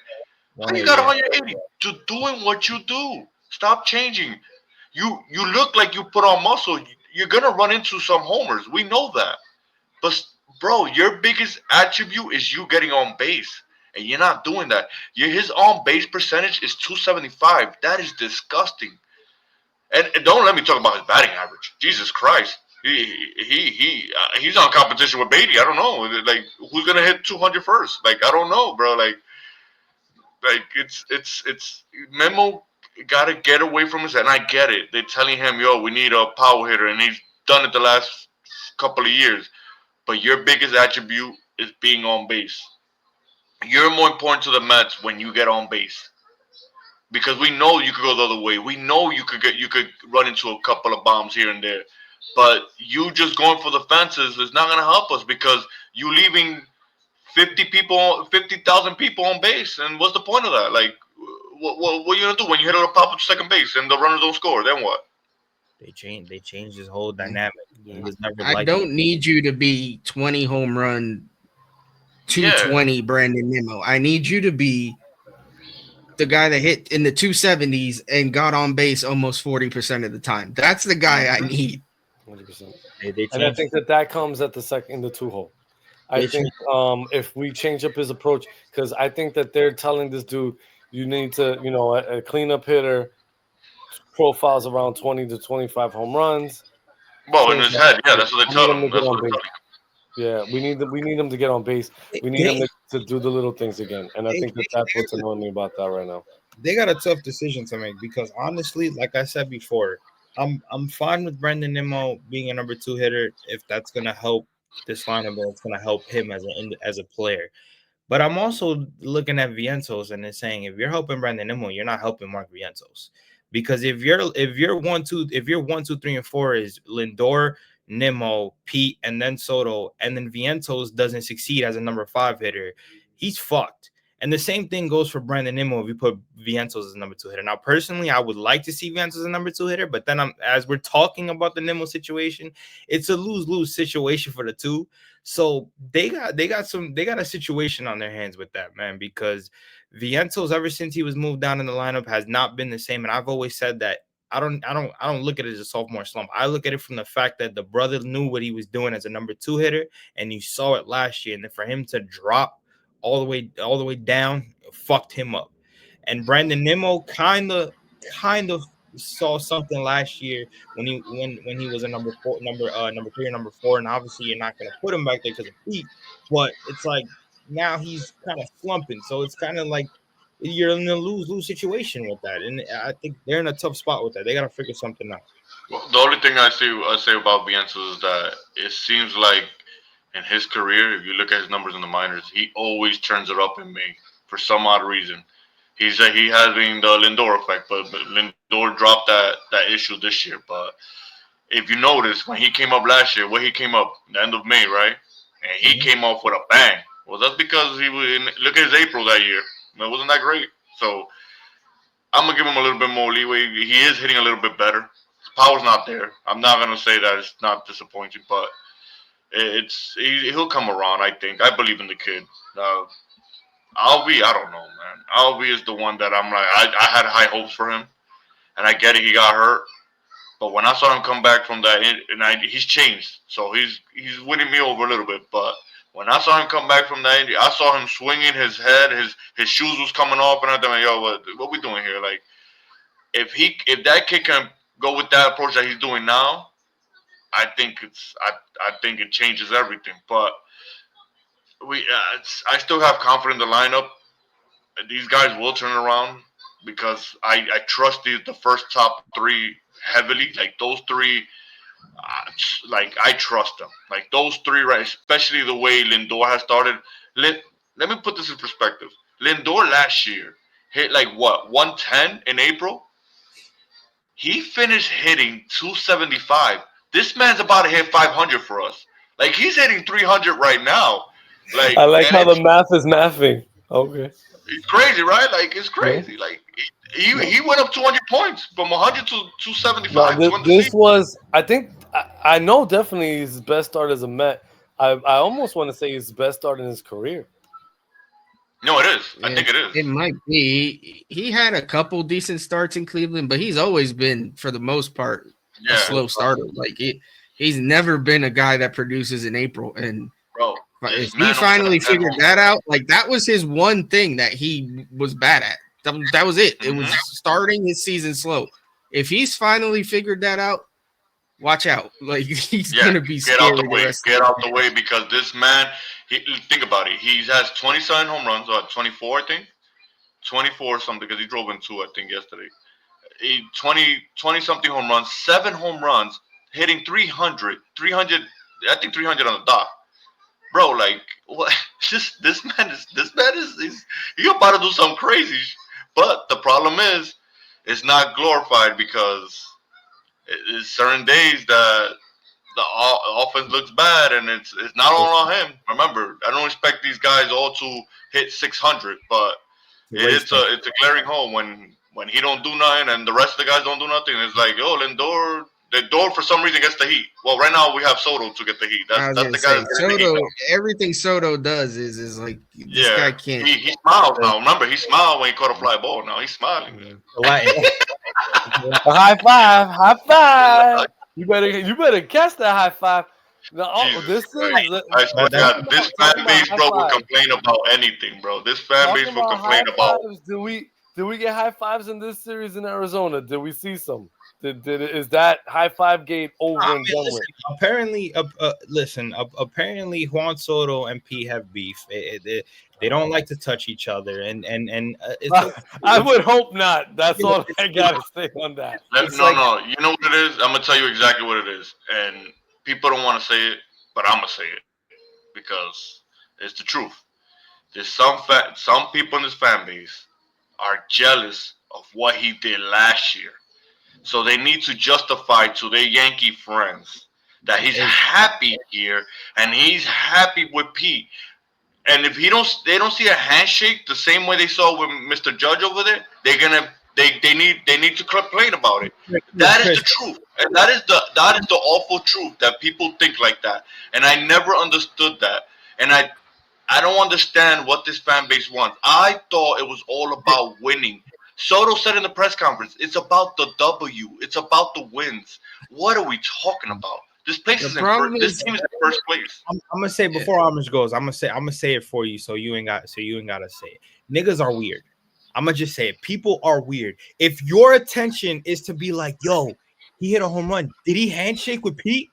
How you got 180 to doing what you do? Stop changing. You look like you put on muscle. You're going to run into some homers. We know that. But, bro, your biggest attribute is you getting on base. And you're not doing that. His on-base percentage is 275. That is disgusting. And don't let me talk about his batting average. Jesus Christ. He's on competition with Beatty. I don't know. Like, who's going to hit 200 first? Like, I don't know, bro. Like it's Memo got to get away from his, and I get it. They're telling him, yo, we need a power hitter, and he's done it the last couple of years. But your biggest attribute is being on base. You're more important to the Mets when you get on base, because we know you could go the other way. We know you could run into a couple of bombs here and there, but you just going for the fences is not going to help us, because you leaving 50,000 people on base, and what's the point of that? Like, what are you gonna do when you hit a pop up to second base and the runners don't score? Then what? They changed his whole dynamic. He was never I don't need you to be 20 home run, 220 Brandon Nimmo. I need you to be the guy that hit in the 270s and got on base almost 40% of the time. That's the guy I need. 100%. They And I changed. think that comes at in the 2-hole. I They think if we change up his approach, because I think that they're telling this dude, you need to, a cleanup hitter profiles around 20 to 25 home runs. Well, in Change his that. head, yeah, that's what I they need tell him him. to get That's on what they base. tell him. Yeah, we need him to get on base. We need him to do the little things again. And I think that's what's annoying me about that right now. They got a tough decision to make because honestly, like I said before, I'm fine with Brandon Nimmo being a number 2 hitter if that's gonna help this lineup and it's gonna help him as a player. But I'm also looking at Vientos and it's saying if you're helping Brandon Nimmo, you're not helping Mark Vientos. Because if you're 1, 2, 3, and 4 is Lindor, Nimmo, Pete, and then Soto, and then Vientos doesn't succeed as a number 5 hitter, he's fucked. And the same thing goes for Brandon Nimmo if you put Vientos as a number 2 hitter. Now, personally, I would like to see Vientos as a number 2 hitter, but then as we're talking about the Nimmo situation, it's a lose-lose situation for the two. So they got a situation on their hands with that, man, because Vientos, ever since he was moved down in the lineup, has not been the same. And I've always said that I don't look at it as a sophomore slump. I look at it from the fact that the brother knew what he was doing as a number 2 hitter, and you saw it last year. And then for him to drop all the way down, fucked him up. And Brandon Nimmo kind of saw something last year when he was a number 3 or number 4, and obviously you're not going to put him back there because of Pete, but it's like now he's kind of slumping, so it's kind of like you're in a lose situation with that, and I think they're in a tough spot with that. They got to figure something out. Well, the only thing I say about Vientos is that it seems like in his career, if you look at his numbers in the minors, he always turns it up in May for some odd reason. He having the Lindor effect, but Lindor dropped that issue this year. But if you notice, when he came up last year, he came up the end of May, right? And he came off with a bang. Well, that's because he was look at his April that year. It wasn't that great. So I'm gonna give him a little bit more leeway. He is hitting a little bit better. His power's not there. I'm not gonna say that it's not disappointing, but he'll come around. I think. I believe in the kid. I don't know, man. Alvi is the one that I'm like, I had high hopes for him, and I get it. He got hurt, but when I saw him come back from that, he's changed. So he's winning me over a little bit. But when I saw him come back from that, I saw him swinging his head, his shoes was coming off, and I'm like, yo, what we doing here? Like, if that kid can go with that approach that he's doing now, I think it changes everything. But I still have confidence in the lineup. These guys will turn around because I trust the first top 3 heavily. Like those 3, like I trust them. Like those 3, right? Especially the way Lindor has started. Let me put this in perspective. Lindor last year hit like what 110 in April. He finished hitting 275. This man's about to hit 500 for us. Like he's hitting 300 right now. Like I like how the math is mathing. Okay. It's crazy, right? Like it's crazy. Yeah. Like he went up 200 points from 100 to 275. No, this was, I think, I know definitely his best start as a Met. I almost want to say his best start in his career. No, it is. I think it is. It might be. He had a couple decent starts in Cleveland, but he's always been, for the most part, a slow starter. Like he's never been a guy that produces in April. And bro, if he finally figured that out, like that was his one thing that he was bad at. That was it. It was starting his season slow. If he's finally figured that out, watch out. Like he's gonna be get out the way. Get out the way because this man. Think about it. He has 27 home runs, or 24, I think. 24 something because he drove in 2, I think, yesterday. 20 something home runs, 7 home runs, hitting 300, I think 300 on the dot. Bro, like what? This man is he about to do something crazy. But the problem is, it's not glorified because it's certain days that the offense looks bad, and it's not all on him. Remember, I don't expect these guys all to hit 600, but it's a glaring hole when he don't do nothing and the rest of the guys don't do nothing. It's like, oh, Lindor for some reason gets the heat. Well, right now we have Soto to get the heat. That's the guy. Soto, everything Soto does is like this guy can't. He smiles now. Remember, he smiled when he caught a fly ball. Now he's smiling. High five! You better catch that high five. No, Jesus this Christ. is I swear to That's God, this fan talking about base, high bro, will fives. complain about anything, bro. This fan Talking base will about complain high about. fives. Do we get high fives in this series in Arizona? Did we see some? Is that high five gate over I and mean, done listen. with? Apparently Juan Soto and P have beef. They don't like to touch each other, and I would hope not. That's all I it's gotta say on that. it's No, like no. You know what it is? I'm gonna tell you exactly what it is, and people don't want to say it, but I'm gonna say it because it's the truth. There's some people in this fan base are jealous of what he did last year, so they need to justify to their Yankee friends that he's hey, happy here and he's happy with Pete. And if they don't see a handshake the same way they saw with Mr. Judge over there, they need to complain about it. That is the Chris, truth, and that is the awful truth that people think like that. And I never understood that, and I don't understand what this fan base wants. I thought it was all about winning. Soto said in the press conference, "It's about the W. It's about the wins." What are we talking about? This place The is in problem first. This is, team is in first place. I'm gonna say yeah, before Amish goes, I'm gonna say it for you, so you ain't gotta say it. Niggas are weird. I'm gonna just say it. People are weird. If your attention is to be like, yo, he hit a home run. Did he handshake with Pete?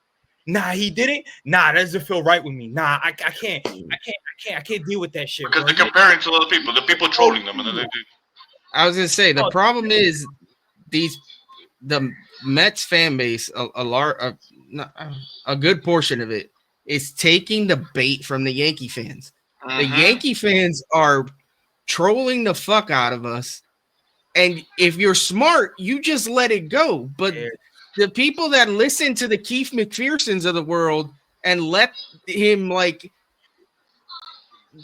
Nah, he didn't. Nah, that doesn't feel right with me. Nah, I can't deal with that shit, Because bro. they're comparing to other people. The people Oh, trolling them, and then I was gonna say the oh, problem is these the Mets fan base a good portion of it is taking the bait from the Yankee fans. The mm-hmm. Yankee fans are trolling the fuck out of us, and if you're smart, you just let it go. But yeah. the people that listen to the Keith McPhersons of the world and let him like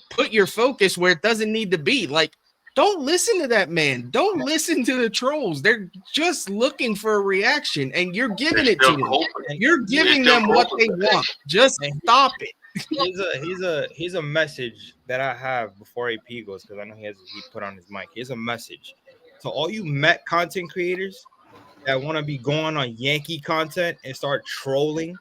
put your focus where it doesn't need to be, like, don't listen to that man. Don't listen to the trolls. They're just looking for a reaction, and you're They're giving it to still them. coping. You're They're giving still them what they coping. want. Just And stop it. here's a message that I have before AP goes, because I know he put on his mic. Here's a message to all you Met content creators that want to be going on Yankee content and start trolling.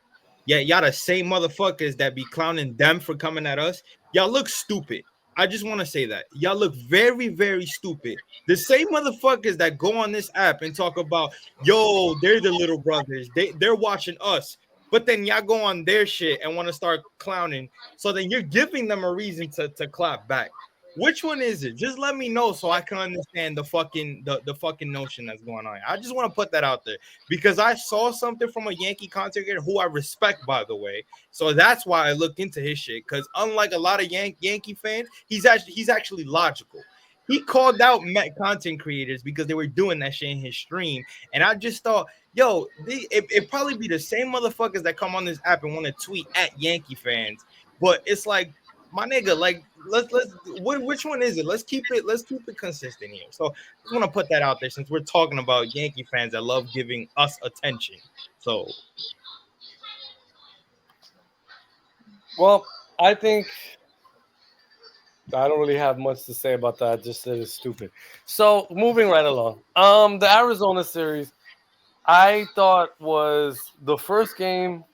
Yeah, y'all the same motherfuckers that be clowning them for coming at us. Y'all look stupid. I just want to say that. Y'all look very, very stupid. The same motherfuckers that go on this app and talk about, yo, they're the little brothers. They're watching us. But then y'all go on their shit and want to start clowning. So then you're giving them a reason to clap back. Which one is it? Just let me know so I can understand the fucking notion that's going on. I just want to put that out there because I saw something from a Yankee content creator who I respect, by the way. So that's why I looked into his shit. Because unlike a lot of Yankee fans, he's actually logical. He called out Met content creators because they were doing that shit in his stream, and I just thought, yo, it probably be the same motherfuckers that come on this app and want to tweet at Yankee fans, but it's like, my nigga, like which one is it? Let's keep it consistent here. So I just want to put that out there since we're talking about Yankee fans that love giving us attention. So Well, I think I don't really have much to say about that. Just that it's stupid. So moving right along. The Arizona series, I thought was the first game.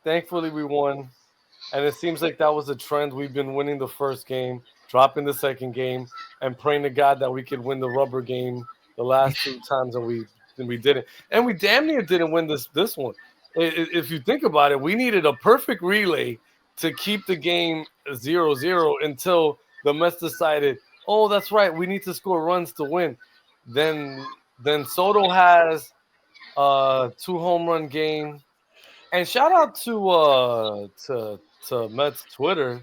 Thankfully, we won, and it seems like that was a trend. We've been winning the first game, dropping the second game, and praying to God that we could win the rubber game the last two times, and we didn't. And we damn near didn't win this one. If you think about it, we needed a perfect relay to keep the game 0-0 until the Mets decided, oh, that's right, we need to score runs to win. Then Soto has a 2 home run game. And shout out to Mets Twitter,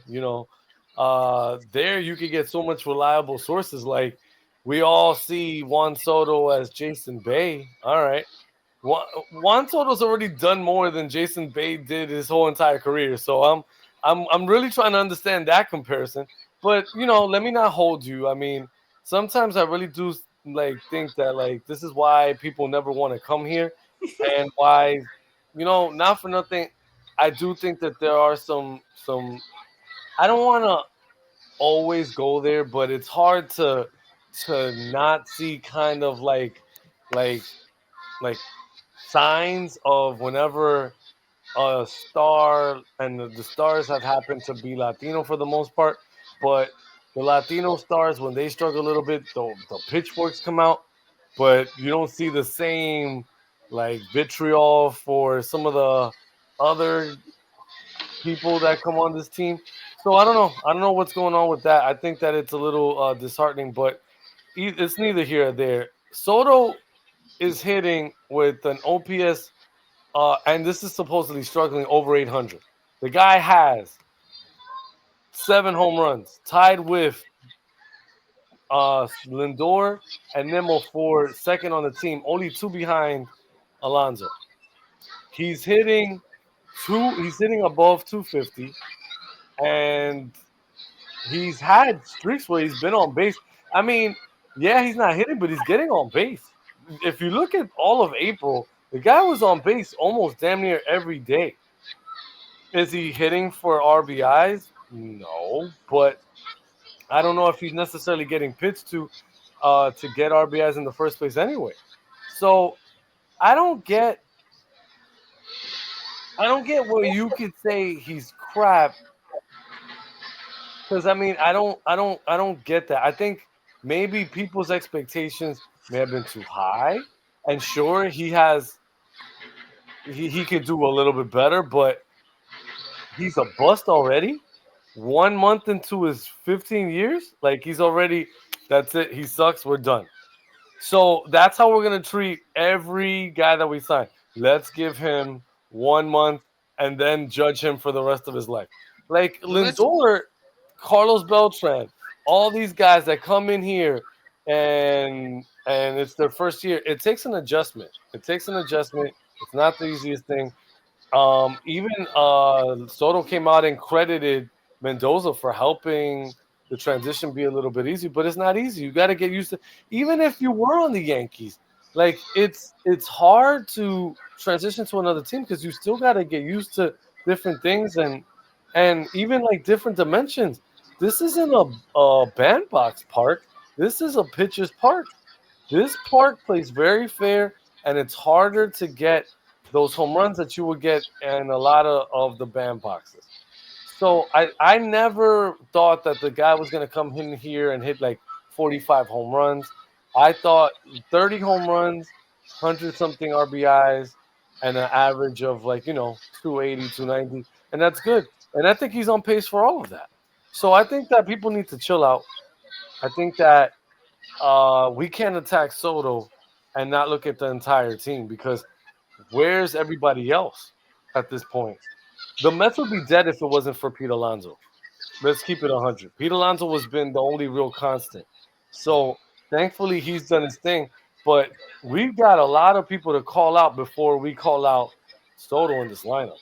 there you can get so much reliable sources. Like we all see Juan Soto as Jason Bay. All right. Juan Soto's already done more than Jason Bay did his whole entire career. So I'm really trying to understand that comparison. But let me not hold you. I mean, sometimes I really do like think that like this is why people never want to come here, and why, not for nothing. I do think that there are some. I don't want to always go there, but it's hard to not see kind of like signs of whenever a star, and the stars have happened to be Latino for the most part, but the Latino stars, when they struggle a little bit, the pitchforks come out, but you don't see the same like vitriol for some of the other people that come on this team. So I don't know. I don't know what's going on with that. I think that it's a little disheartening, but it's neither here or there. Soto is hitting with an OPS, and this is supposedly struggling over 800. The guy has 7 home runs, tied with Lindor and Nimmo for second on the team, only 2 behind Alonso. He's hitting He's hitting above 250, and he's had streaks where he's been on base. I mean, yeah, he's not hitting, but he's getting on base. If you look at all of April, the guy was on base almost damn near every day. Is he hitting for RBIs? No, but I don't know if he's necessarily getting pitched to get RBIs in the first place anyway. So I don't get where you could say he's crap, because I mean I don't get that. I think maybe people's expectations may have been too high, and sure he could do a little bit better, but he's a bust already. 1 month into his 15 years, like he's already, that's it. He sucks. We're done. So that's how we're gonna treat every guy that we sign. Let's give him 1 month and then judge him for the rest of his life. Like Well, let's Lindor, Carlos Beltran, all these guys that come in here and it's their first year. It takes an adjustment. It's not the easiest thing. Even Soto came out and credited Mendoza for helping the transition be a little bit easy, but it's not easy. You got to get used to. Even if you were on the Yankees, like it's hard to transition to another team because you still got to get used to different things and even like different dimensions. This isn't a bandbox park. This is a pitcher's park. This park plays very fair, and it's harder to get those home runs that you would get in a lot of the bandboxes. So I never thought that the guy was going to come in here and hit like 45 home runs. I thought 30 home runs, 100 something RBIs, and an average of like, 280, 290. And that's good. And I think he's on pace for all of that. So I think that people need to chill out. I think that we can't attack Soto and not look at the entire team, because where's everybody else at this point? The Mets would be dead if it wasn't for Pete Alonso. Let's keep it 100. Pete Alonso has been the only real constant. So thankfully he's done his thing. But we've got a lot of people to call out before we call out Soto in this lineup.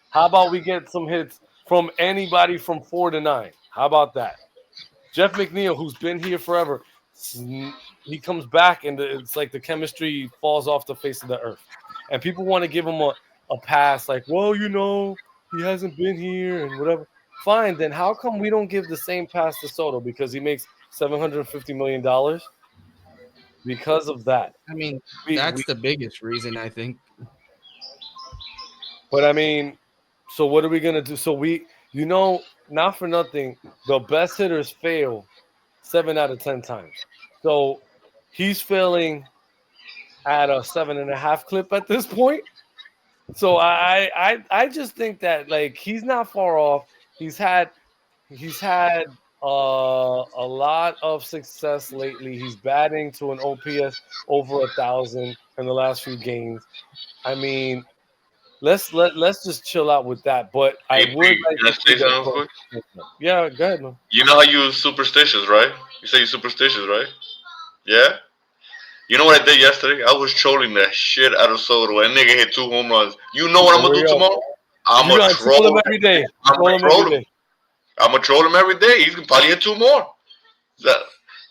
How about we get some hits from anybody from 4 to 9? How about that? Jeff McNeil, who's been here forever, he comes back and it's like the chemistry falls off the face of the earth. And people want to give him a pass, like, well, he hasn't been here and whatever. Fine, then how come we don't give the same pass to Soto because he makes $750 million? Because of that. I mean, that's the biggest reason, I think. But I mean, so what are we gonna do? So not for nothing, the best hitters fail 7 out of 10 times. So he's failing at a 7.5 clip at this point. So I just think that like he's not far off. He's had a lot of success lately. He's batting to an OPS over 1,000 in the last few games. I mean, let's just chill out with that. But I would like to say something quick. Yeah, go ahead, man. You know how you're superstitious, right? You say you're superstitious, right? Yeah. You know what I did yesterday? I was trolling the shit out of Soto. And nigga hit 2 home runs. You know what I'm gonna do tomorrow? I'm gonna troll him every day. I'm gonna troll him every day. He's gonna probably hit 2 more.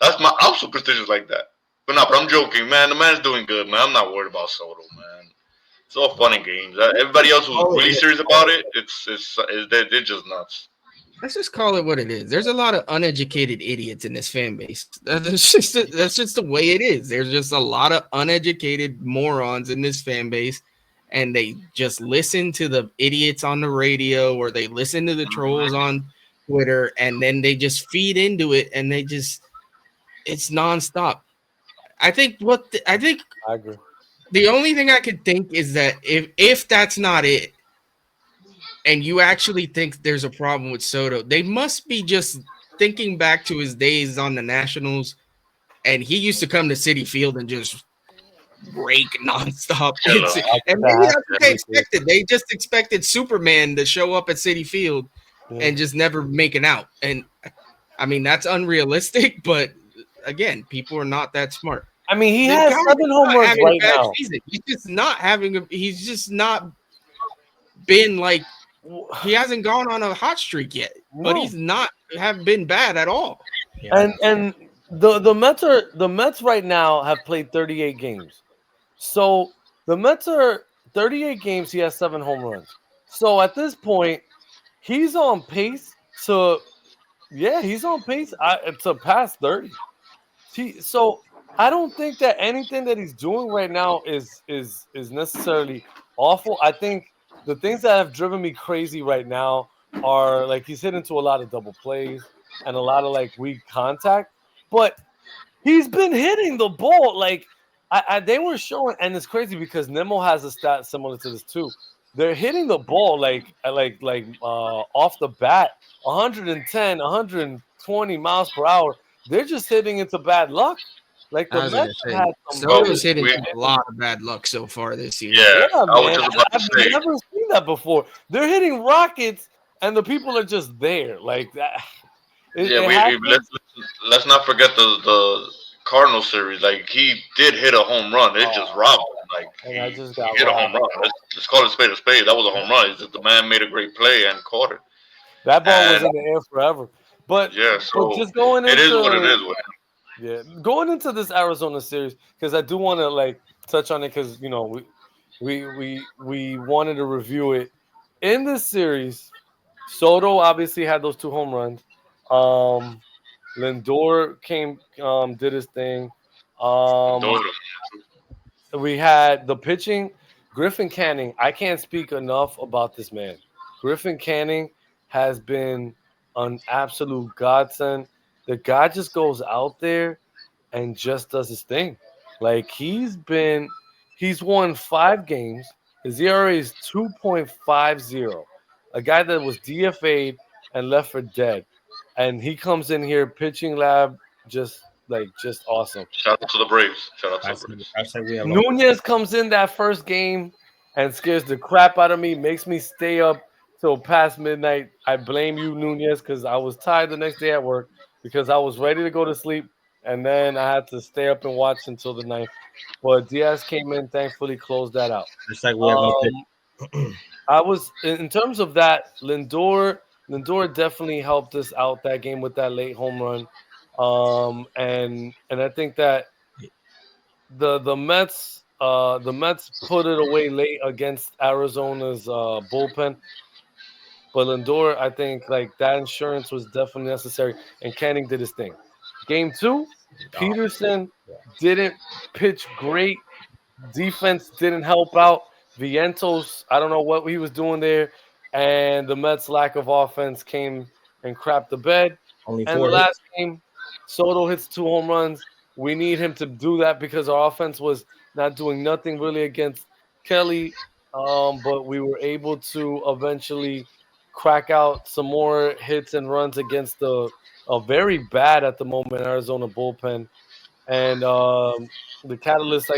I'm superstitious like that. But I'm joking, man. The man's doing good, man. I'm not worried about Soto, man. It's all fun and games. Everybody else who's really serious about it, it's just nuts. let's just call it what it is. There's a lot of uneducated idiots in this fan base. That's just the way it is. There's just a lot of uneducated morons in this fan base, and they just listen to the idiots on the radio or they listen to the trolls on Twitter, and then they just feed into it, and it's nonstop. I think I agree. the only thing I could think is that if that's not it, and you actually think there's a problem with Soto, they must be just thinking back to his days on the Nationals, and he used to come to Citi Field and just break nonstop. Hello. And maybe that's what they expected. They just expected Superman to show up at Citi Field and just never make an out. And I mean, that's unrealistic, but again, people are not that smart. I mean, he The has guy's 7 home not runs having a right bad now. season. He's just not been like, he hasn't gone on a hot streak yet, but No. he's not have been bad at all. And the Mets right now have played 38 games. So the Mets are 38 games. He has 7 home runs. So at this point, he's on pace to pass 30. So I don't think that anything that he's doing right now is necessarily awful. I think the things that have driven me crazy right now are like he's hitting to a lot of double plays and a lot of like weak contact, but he's been hitting the ball like they were showing, and it's crazy because Nemo has a stat similar to this too. They're hitting the ball like off the bat 110, 120 miles per hour. They're just hitting into bad luck. Like the Mets have had some Soto's really hitting a lot of bad luck so far this year. Yeah, I was man. just about to I've say. never seen that before. They're hitting rockets, and the people are just there like that. Let's not forget the Cardinal series. Like he did hit a home run. It just robbed him. Like And I he just got hit a robbed. home run. Let's call it a spade a spade. That was a home run. It's just the man made a great play and caught it. That ball was And in the air forever. But yeah, but so just going it into is what it is with him. yeah, going into this Arizona series because I do want to like touch on it because you know we wanted to review it in this series. Soto obviously had those 2 home runs. Lindor did his thing. Enjoyed him. We had the pitching. Griffin Canning. I can't speak enough about this man. Griffin Canning has been an absolute godsend. The guy just goes out there and just does his thing. Like he's won 5 games. His ERA is 2.50. A guy that was DFA'd and left for dead. And he comes in here pitching lab just awesome. Shout out to the Braves. Shout out to the Braves. I said we have Nunez comes in that first game and scares the crap out of me, makes me stay up till past midnight. I blame you, Nunez, because I was tired the next day at work because I was ready to go to sleep, and then I had to stay up and watch until the ninth. But Diaz came in, thankfully closed that out. It's like we have no pitch. I was in terms of that, Lindor definitely helped us out that game with that late home run. And I think that the Mets put it away late against Arizona's bullpen. But Lindor, I think like that insurance was definitely necessary, and Canning did his thing. Game 2, Peterson didn't pitch great. Defense didn't help out. Vientos, I don't know what he was doing there, and the Mets' lack of offense came and crapped the bed. Only And 4 the last game, Soto hits 2 home runs. We need him to do that because our offense was not doing nothing really against Kelly. But we were able to eventually crack out some more hits and runs against a very bad at the moment Arizona bullpen. And the catalyst,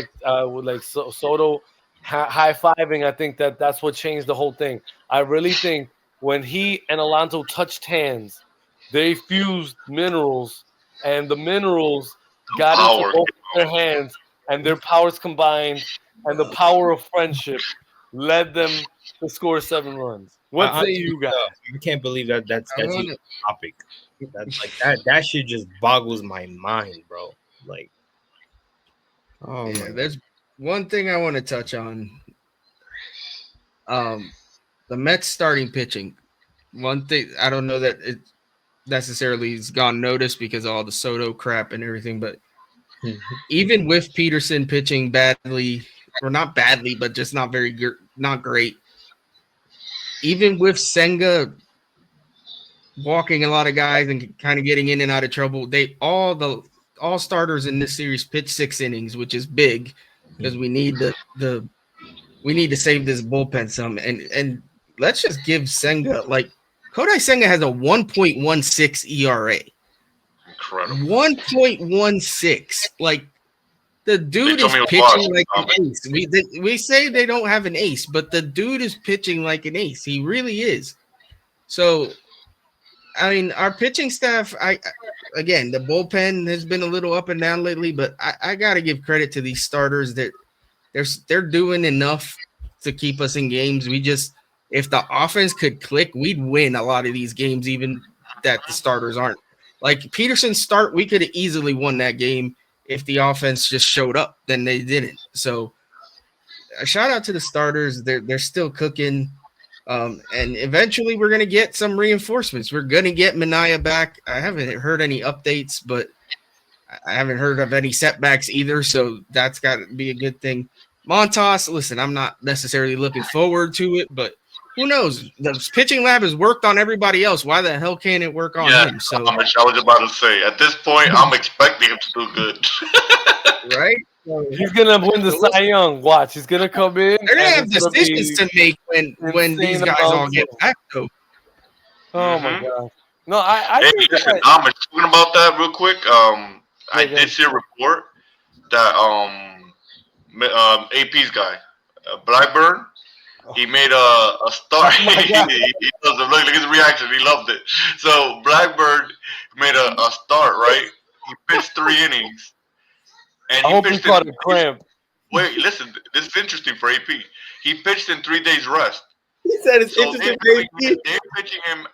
Soto high fiving, I think that's what changed the whole thing. I really think when he and Alonso touched hands, they fused minerals, and the minerals got into Power. both their hands, and their powers combined, and the power of friendship led them to score 7 runs. What say you guys? I can't believe that's I even wanna- a topic. That's like that shit just boggles my mind, bro. Like, oh Yeah, my there's one thing I want to touch on. The Mets starting pitching. one thing I don't know that it necessarily has gone noticed because of all the Soto crap and everything, but even with Peterson pitching badly, or not badly, but just not very good, not great. Even with Senga walking a lot of guys and kind of getting in and out of trouble, all starters in this series pitched 6 innings, which is big because we need we need to save this bullpen some. And let's just give Senga, like, Kodai Senga has a 1.16 ERA. Incredible. 1.16. Like, the dude is told me it pitching was. like an ace. We say they don't have an ace, but the dude is pitching like an ace. He really is. So, I mean, our pitching staff, again, the bullpen has been a little up and down lately, but I got to give credit to these starters that they're doing enough to keep us in games. We just, if the offense could click, we'd win a lot of these games, even that the starters aren't. Like Peterson's start, we could have easily won that game if the offense just showed up. Then they didn't. So a shout out to the starters. They're still cooking. And eventually we're going to get some reinforcements. We're going to get Minaya back. I haven't heard any updates, but I haven't heard of any setbacks either. So that's got to be a good thing. Montas, listen, I'm not necessarily looking forward to it, but who knows? The pitching lab has worked on everybody else. Why the hell can't it work on him? So I was about to say, at this point, I'm expecting him to do good. right? He's gonna win the Cy Young. Watch, he's gonna come in. They're gonna have decisions to make when these guys all get back, though. Oh my god! No, I hey, think listen, that, I'm talking about that real quick. I did see a report that AP's guy, Blackburn, he made a start. he does look at his reaction. He loved it. So Blackburn made a start. Right, he pitched 3 innings. And I hope he caught a cramp. Wait, listen. This is interesting for AP. He pitched in 3 days rest. He said it's interesting for AP. They're pitching him.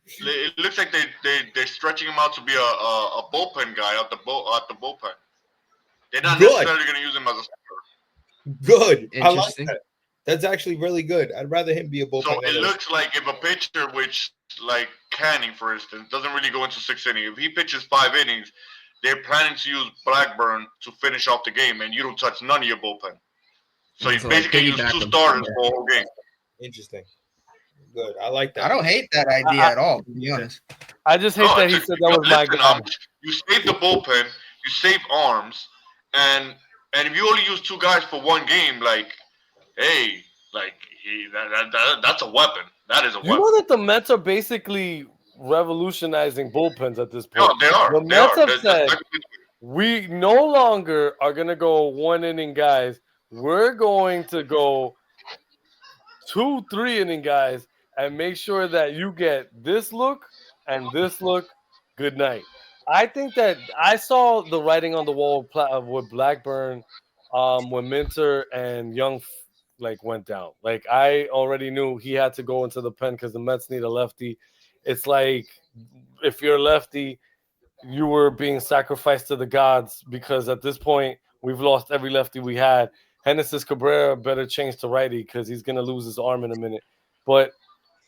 It looks like they're stretching him out to be a bullpen guy at the bullpen. They're not necessarily going to use him as a starter. Good. I like that. That's actually really good. I'd rather him be a bullpen. So it looks like if a pitcher, which like Canning, for instance, doesn't really go into 6 innings, if he pitches 5 innings, they're planning to use Blackburn to finish off the game, and you don't touch none of your bullpen. So you basically use 2 starters for the whole game. Interesting. Good. I like that. I don't hate that idea at all, to be honest. I just hate that he said that was my guy. You save the bullpen, you save arms, and if you only use 2 guys for 1 game, like, hey, like that's a weapon. That is a weapon. You know that the Mets are basically revolutionizing bullpens at this point. No, they are. The Mets have said we no longer are going to go 1 inning guys. We're going to go 2, 3 inning guys and make sure that you get this look and this look. Good night. I think that I saw the writing on the wall with Blackburn when Minter and Young went down. Like, I already knew he had to go into the pen because the Mets need a lefty. It's like if you're a lefty, you were being sacrificed to the gods because at this point, we've lost every lefty we had. Genesis Cabrera better change to righty because he's going to lose his arm in a minute. But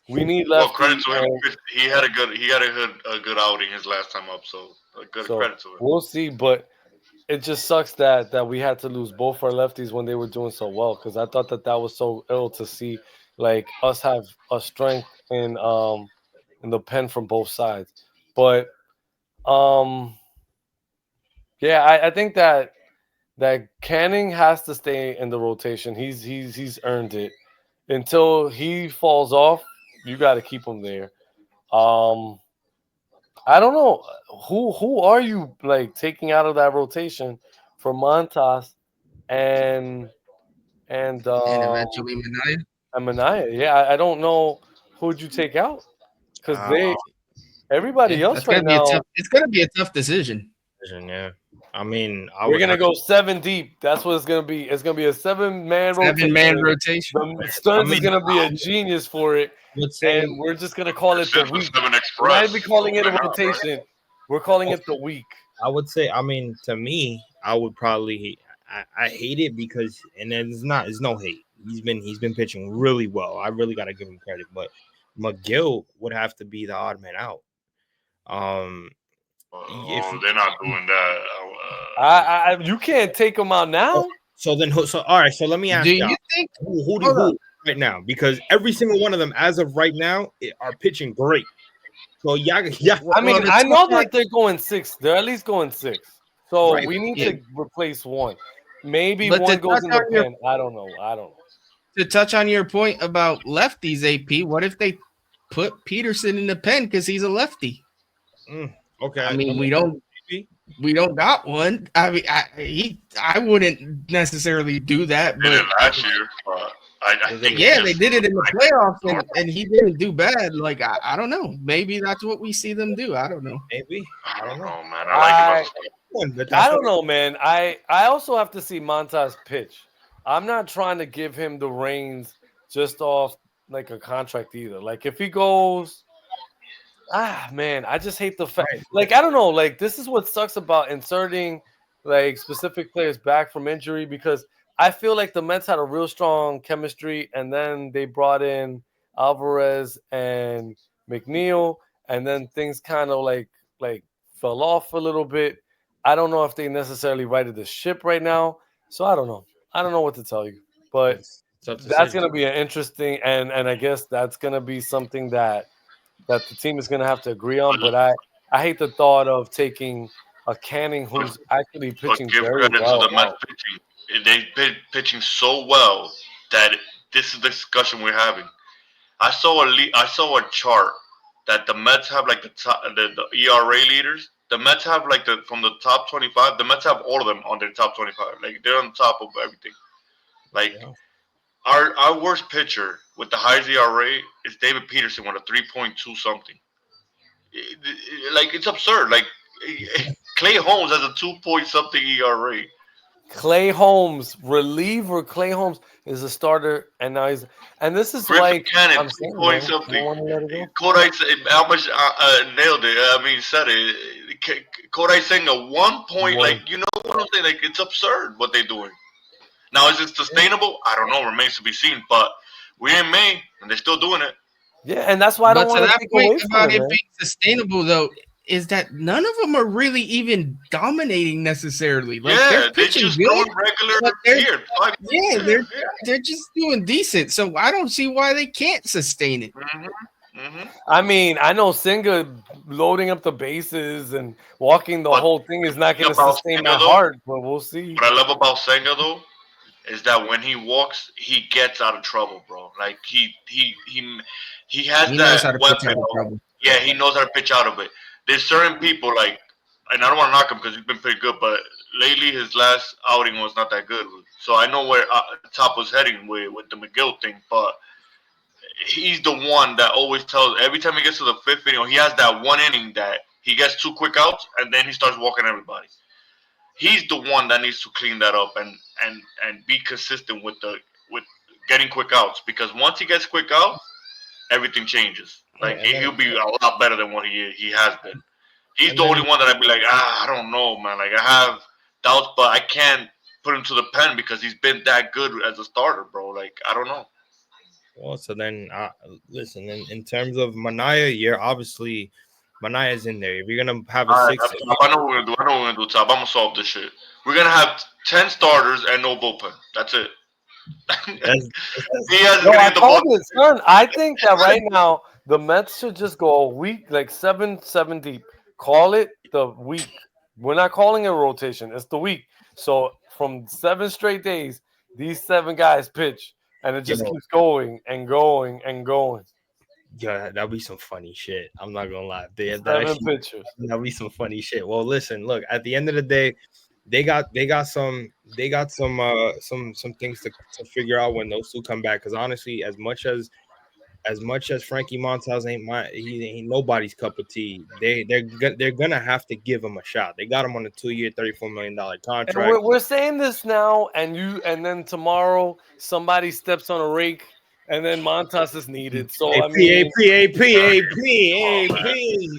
we need lefty. Well, credit to him. He had a good outing his last time up, so credit to him. We'll see, but it just sucks that we had to lose both our lefties when they were doing so well because I thought that was so ill to see, like, us have a strength in the pen from both sides. But yeah, I think that Canning has to stay in the rotation. He's earned it. Until he falls off, you got to keep him there. I don't know who are you like taking out of that rotation for Montas and eventually Minaya. And Minaya. Yeah, I don't know who'd you take out because everybody else right now. It's gonna be a tough decision. Yeah. I mean, we're gonna go 7 deep. That's what it's gonna be. It's gonna be a 7-man rotation. Stearns is gonna be a genius for it, and we're just gonna call it the week. We're not even calling it a rotation. We're calling it the week. I would say. I mean, to me, I would probably. I hate it because, and then it's no hate. He's been pitching really well. I really gotta give him credit, but McGill would have to be the odd man out. If They're not doing that. You can't take him out now. so all right. So let me ask Do you, you think? who right now? Because every single one of them, as of right now, are pitching great. So yeah. I mean, I know that they're going 6. They're at least going 6. So Right. we need to replace one. Maybe But one to goes in touch the on pen. I don't know. To touch on your point about lefties, AP, what if they put Peterson in the pen because he's a lefty? Okay. I mean, we don't got one. I mean, I wouldn't necessarily do that, They did but it last year, but I think they did it in the playoffs, and he didn't do bad. Like I don't know. Maybe that's what we see them do. I don't know. Maybe. I don't know, man. I like him as a I don't know, man. I also have to see Montas pitch. I'm not trying to give him the reins just off like a contract either. Like if he goes, man, I just hate the fact. Right. Like I don't know. Like this is what sucks about inserting like specific players back from injury because I feel like the Mets had a real strong chemistry, and then they brought in Alvarez and McNeil, and then things kind of like fell off a little bit. I don't know if they necessarily righted the ship right now, so I don't know. I don't know what to tell you, but that's going to be an interesting, and I guess that's going to be something that the team is going to have to agree on. But I hate the thought of taking a Canning who's actually pitching But give very credit well. to the Mets pitching. They've been pitching so well that this is the discussion we're having. I saw a chart that the Mets have like the ERA leaders. The Mets have like from the top 25. The Mets have all of them on their top 25. Like they're on top of everything. Like our worst pitcher with the highest ERA is David Peterson with a 3.2 something. Like it's absurd. Like Clay Holmes has a 2 something ERA. Clay Holmes, reliever Clay Holmes is a starter, and now this is Griffin like Cannon, I'm 2 something. Kodai how much nailed it. I mean, said it. Kodai saying a 1 point, like you know what I'm saying? Like it's absurd what they're doing. Now is it sustainable? I don't know. Remains to be seen. But we're in May and they're still doing it. Yeah, and that's why I don't want to take away about from it being sustainable though. Is that none of them are really even dominating necessarily? Like they're pitching just good, regular. They're just doing decent. So I don't see why they can't sustain it. I mean, I know Senga loading up the bases and walking the whole thing is not going to sustain my heart, but we'll see. What I love about Senga though is that when he walks, he gets out of trouble, bro. Like he has that weapon. Yeah, he knows how to pitch out of it. There's certain people like, and I don't want to knock him because he's been pretty good, but lately his last outing was not that good. So I know where Top was heading with the McGill thing, but he's the one that always tells. Every time he gets to the fifth inning, he has that one inning that he gets 2 quick outs and then he starts walking everybody. He's the one that needs to clean that up and be consistent with getting quick outs, because once he gets quick outs, everything changes. Like he'll be a lot better than what he has been. He's the only one that I'd be like, I don't know, man. Like I have doubts, but I can't put him to the pen because he's been that good as a starter, bro. Like I don't know. Well, so then listen. In terms of Manaya, you're obviously Manaya's in there. If you're gonna have a 6, I know what we're gonna do. Top. I'm gonna solve this shit. We're gonna have 10 starters and no bullpen. That's it. I think that right now the Mets should just go a week, like seven deep. Call it the week. We're not calling it a rotation. It's the week. So from 7 straight days, these 7 guys pitch, and it just keeps going and going and going. Yeah, that'll be some funny shit. I'm not gonna lie. 7 pitchers. That'll be some funny shit. Well, listen, look. At the end of the day, they got some things to figure out when those two come back. Because honestly, as much as Frankie Montas ain't nobody's cup of tea. They're gonna have to give him a shot. They got him on a 2-year, $34 million contract. And we're saying this now, and then tomorrow somebody steps on a rake and then Montas is needed. So AP, I mean, AP.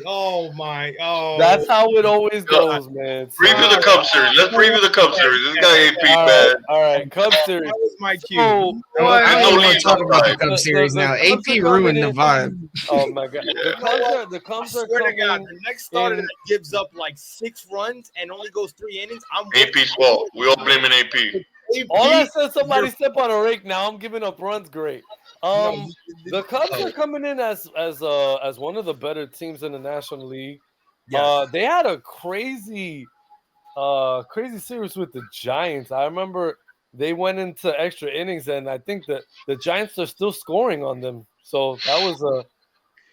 Oh my! that's how it always goes, man. So Preview the Cubs series. Let's preview the Cubs series. This guy AP, man. all right, Cubs series. That was my cue. So I There's don't no want to leaves talk about the outside. Cubs series now. Cubs AP are coming ruined the in. vibe. Oh my god, Yeah. the I Cubs are swear to God, coming. the next starter in- that gives up like 6 runs and only goes 3 innings, I'm AP's fault. We all blaming AP. All I said, somebody step on a rake. Now I'm giving up runs. Great. No, The Cubs are coming in as one of the better teams in the National League. yes. They had a crazy series with the Giants. I remember they went into extra innings, and I think that the Giants are still scoring on them. So that was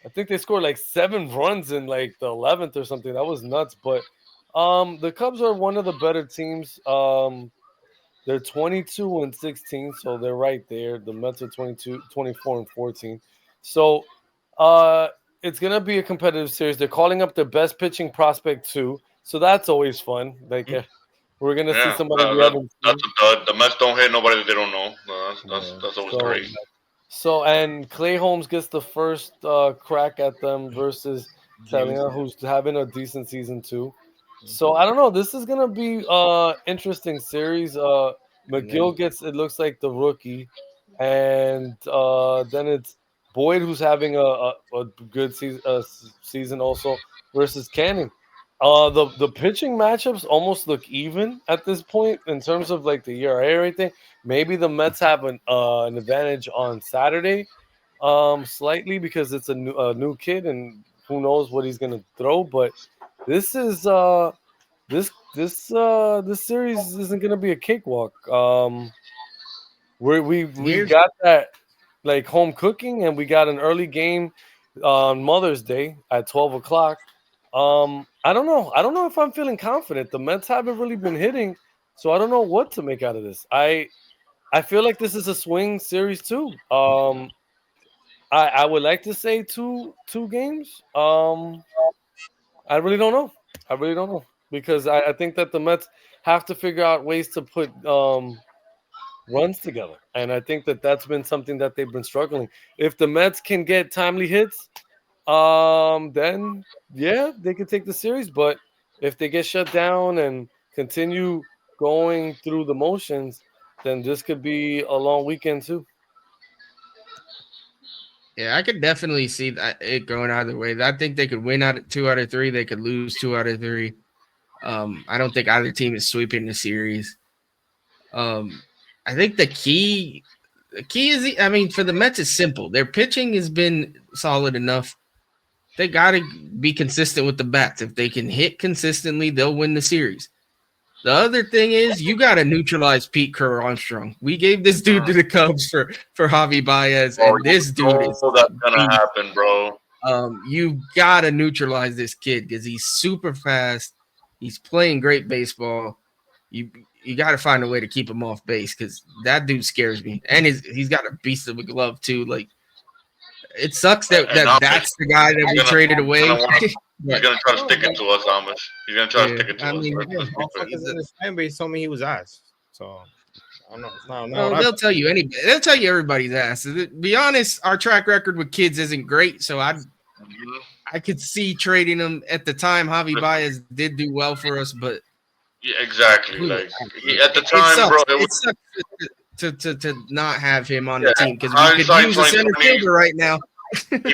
I think they scored like 7 runs in like the 11th or something. That was nuts. But the Cubs are one of the better teams. They're 22-16, so they're right there. The Mets are 24-14. So it's gonna be a competitive series. They're calling up their best pitching prospect too, so that's always fun. Like we're gonna see Yeah, somebody we haven't seen. that's a dud. The Mets don't hit nobody that they don't know. That's always great. So and Clay Holmes gets the first crack at them versus Talia, who's having a decent season too. So I don't know. This is gonna be interesting series. McGill gets it looks like the rookie, and then it's Boyd who's having a good season also versus Canning. The pitching matchups almost look even at this point in terms of like the ERA and everything. Maybe the Mets have an advantage on Saturday, slightly because it's a new kid and who knows what he's gonna throw. But this is this series isn't gonna be a cakewalk. We got that like home cooking, and we got an early game on Mother's Day at 12 o'clock. I don't know. I don't know if I'm feeling confident. The Mets haven't really been hitting, so I don't know what to make out of this. I feel like this is a swing series too. I would like to say two games. I really don't know. I really don't know because I think that the Mets have to figure out ways to put runs together, and I think that that's been something that they've been struggling. If the Mets can get timely hits, then yeah, they could take the series. But if they get shut down and continue going through the motions, then this could be a long weekend too. Yeah, I could definitely see that it going either way. I think they could win 2 out of 3. They could lose 2 out of 3. I don't think either team is sweeping the series. I think the key is, I mean, for the Mets, it's simple. Their pitching has been solid enough. They got to be consistent with the bats. If they can hit consistently, they'll win the series. The other thing is you got to neutralize Pete Kerr Armstrong. We gave this dude to the Cubs for Javi Baez, and this dude is that's gonna happen, bro. You got to neutralize this kid because he's super fast. He's playing great baseball. You got to find a way to keep him off base because that dude scares me, and he's got a beast of a glove too. Like it sucks that's the guy that we traded away. He's gonna try to stick it to us, Amos. He's gonna try to stick it to us. Motherfuckers in his fan base told me he was ass. So I don't know. It's not, well, they'll tell you everybody's ass. To be honest, our track record with kids isn't great, so I could see trading him at the time. Javi Baez did do well for us, but yeah, exactly. Like at the time, bro, it sucks to not have him on the team because we could use a center fielder right now.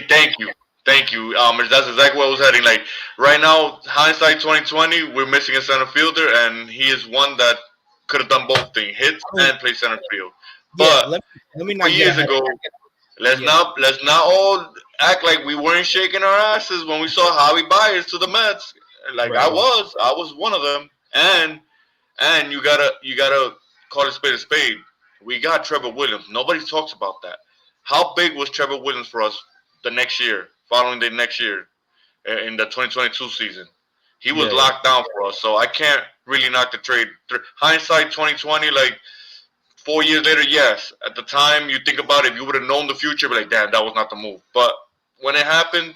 Thank you. That's exactly what I was heading. Like right now, hindsight 2020, we're missing a center fielder, and he is one that could have done both things: hits and play center field. But let me not 4 years ago, let's not all act like we weren't shaking our asses when we saw Javi Baez to the Mets. Like I was one of them. And you gotta call it spade a spade. We got Trevor Williams. Nobody talks about that. How big was Trevor Williams for us the next year, following the next year, in the 2022 season? He was locked down for us, so I can't really knock the trade. Hindsight 2020, like 4 years later, yes. At the time, you think about it, if you would have known the future, be like, damn, that was not the move. But when it happened,